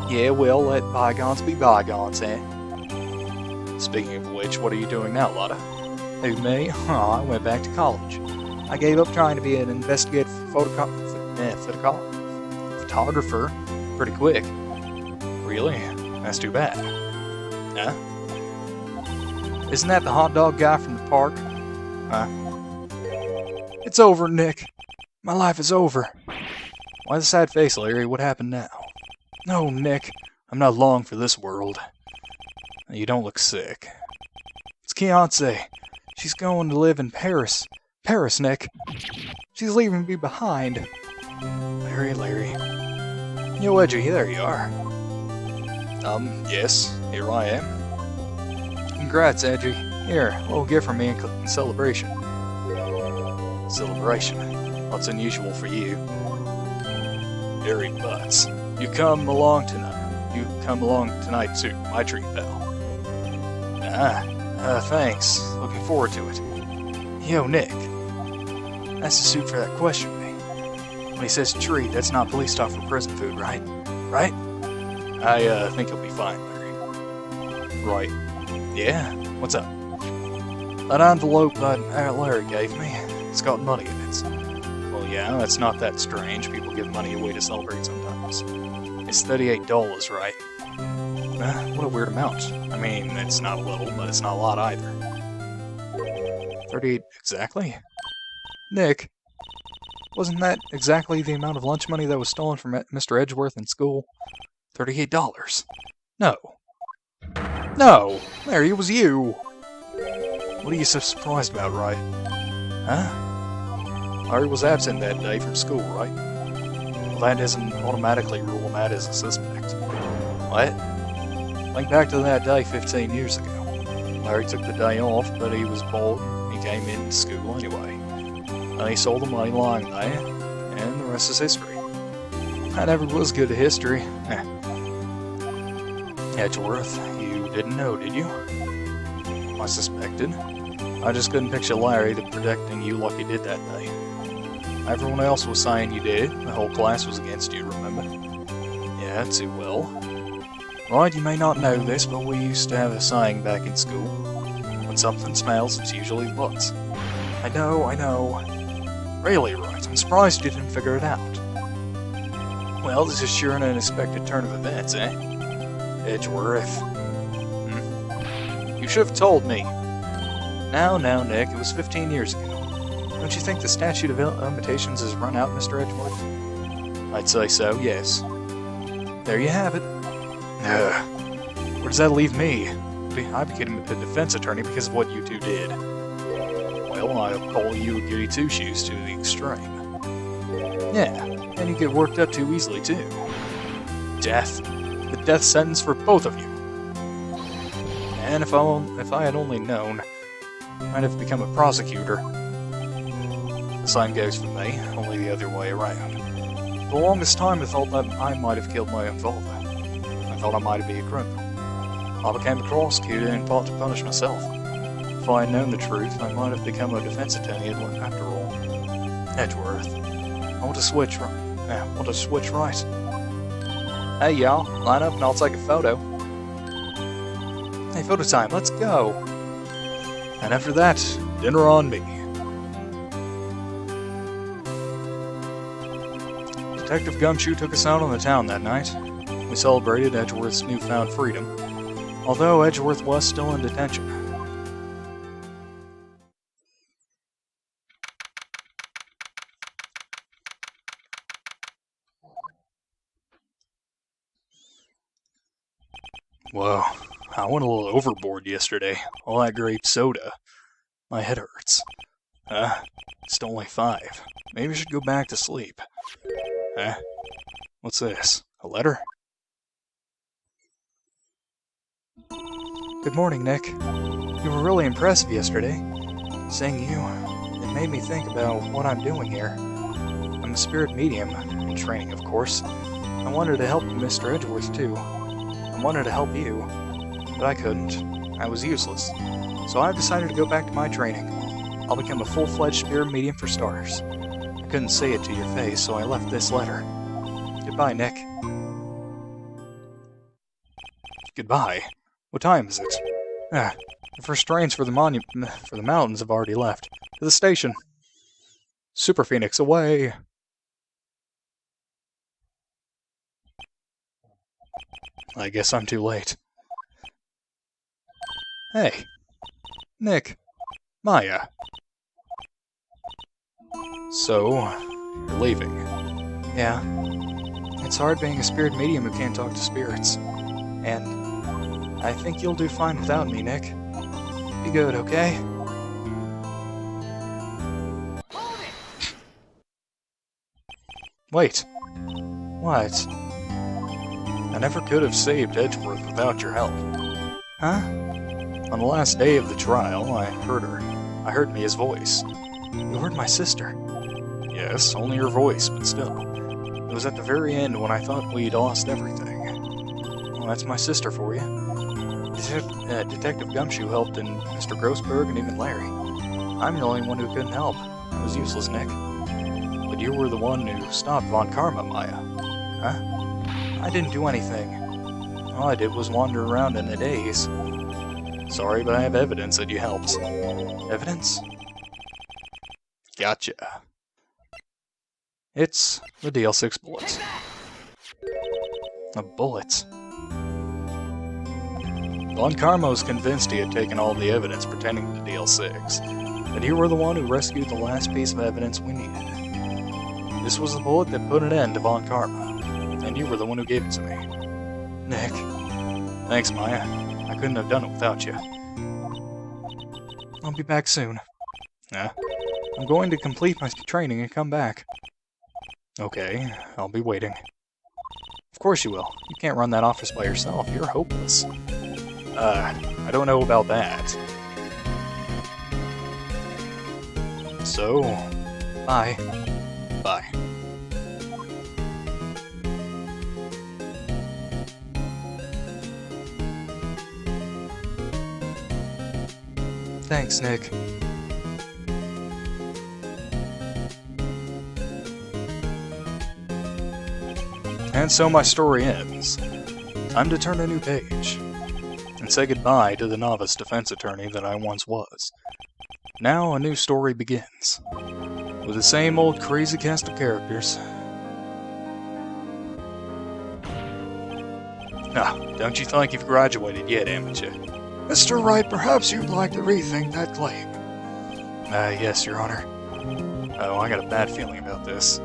Yeah, well, let bygones be bygones, eh? Speaking of which, what are you doing now, Lotta? Who, me? I went back to college. I gave up trying to be an investigative photographer pretty quick. Really? That's too bad. Huh? Isn't that the hot dog guy from the park? Huh? It's over, Nick. My life is over. Why the sad face, Larry? What happened now? No, Nick. I'm not long for this world. You don't look sick. It's Fiancée. She's going to live in Paris. Paris, Nick. She's leaving me behind. Larry. Yo, Edgy, there you are. Yes, here I am. Congrats, Edgy. Here, a little gift from me in celebration. Celebration? What's unusual for you? Very butts. You come along tonight too. My treat, pal. Thanks. Looking forward to it. Yo, Nick. That's the suit for that question me. When he says treat, that's not police talk for prison food, right? Right? I think you'll be fine, Larry. Right. Yeah? What's up? That envelope that Larry gave me, it's got money in it. Well, yeah, that's not that strange. People give money away to celebrate sometimes. It's $38, right? What a weird amount. I mean, it's not a little, but it's not a lot either. 38 exactly? Nick, wasn't that exactly the amount of lunch money that was stolen from Mr. Edgeworth in school? $38. No. No! Larry, it was you! What are you so surprised about, right? Huh? Larry was absent that day from school, right? Well, that doesn't automatically rule him out as a suspect. What? Think back to that day 15 years ago. Larry took the day off, but he was bored. He came into school anyway. And he sold the money lying there, and the rest is history. I never was good at history. Edgeworth, you didn't know, did you? I suspected. I just couldn't picture Larry protecting you like he did that day. Everyone else was saying you did. The whole class was against you, remember? Yeah, too well. Right, you may not know this, but we used to have a saying back in school. When something smells, it's usually butts. I know. Really, Wright? I'm surprised you didn't figure it out. Well, this is sure an unexpected turn of events, eh? Edgeworth. You should have told me. Now, Nick, it was 15 years ago. Don't you think the statute of limitations has run out, Mr. Edgeworth? I'd say so, yes. There you have it. Where does that leave me? I became a defense attorney because of what you two did. Well, I'll call you goody two-shoes to the extreme. Yeah, and you get worked up too easily, too. Death. The death sentence for both of you. And if I had only known, I'd have become a prosecutor. The same goes for me, only the other way around. For the longest time I thought that I might have killed my own father. I thought I might be a criminal. I became a prosecutor and fought to punish myself. If I had known the truth, I might have become a defense attorney after all. Edgeworth. I want to switch right. Hey y'all, line up and I'll take a photo. Hey, photo time, let's go! And after that, dinner on me. Detective Gumshoe took us out on the town that night. We celebrated Edgeworth's newfound freedom, although Edgeworth was still in detention. Whoa, I went a little overboard yesterday. All that grape soda. My head hurts. It's only 5. Maybe I should go back to sleep. What's this? A letter? Good morning, Nick. You were really impressive yesterday. Seeing you, it made me think about what I'm doing here. I'm a spirit medium, in training, of course. I wanted to help Mr. Edgeworth, too. I wanted to help you, but I couldn't. I was useless. So I've decided to go back to my training. I'll become a full-fledged spirit medium for starters. I couldn't say it to your face, so I left this letter. Goodbye, Nick. Goodbye? What time is it? The first trains for the mountains have already left. To the station. Super Phoenix, away! I guess I'm too late. Hey. Nick. Maya. So, you're leaving. Yeah. It's hard being a spirit medium who can't talk to spirits. And I think you'll do fine without me, Nick. Be good, okay? Wait. What? I never could have saved Edgeworth without your help. Huh? On the last day of the trial, I heard her. I heard Mia's voice. You heard my sister? Yes, only her voice, but still. It was at the very end when I thought we'd lost everything. Well, that's my sister for you. Detective Gumshoe helped, and Mr. Grossberg, and even Larry. I'm the only one who couldn't help. I was useless, Nick. But you were the one who stopped Von Karma, Maya. Huh? I didn't do anything. All I did was wander around in a daze. Sorry, but I have evidence that you helped. Evidence? Gotcha. It's the DL6 bullet. A bullet? Von Karma was convinced he had taken all the evidence pertaining to DL6, that you were the one who rescued the last piece of evidence we needed. This was the bullet that put an end to Von Karma, and you were the one who gave it to me. Nick. Thanks, Maya. I couldn't have done it without you. I'll be back soon. I'm going to complete my training and come back. Okay, I'll be waiting. Of course you will. You can't run that office by yourself. You're hopeless. I don't know about that. So, bye. Bye. Thanks, Nick. And so my story ends. Time to turn a new page, and say goodbye to the novice defense attorney that I once was. Now a new story begins. with the same old crazy cast of characters. Ah, don't you think you've graduated yet, haven't you? Mr. Wright, perhaps you'd like to rethink that claim. Yes, Your Honor. Oh, I got a bad feeling about this.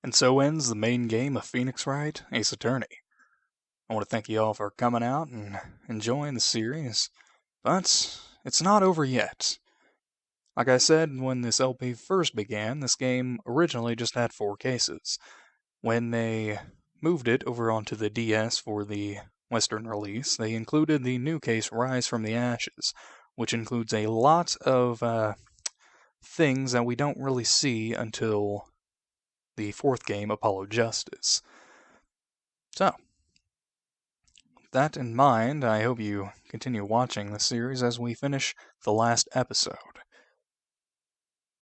And so ends the main game of Phoenix Wright Ace Attorney. I want to thank you all for coming out and enjoying the series, but it's not over yet. Like I said when this LP first began, this game originally just had 4 cases. When they moved it over onto the DS for the Western release, they included the new case Rise from the Ashes, which includes a lot of things that we don't really see until the 4th game, Apollo Justice. So, with that in mind, I hope you continue watching the series as we finish the last episode.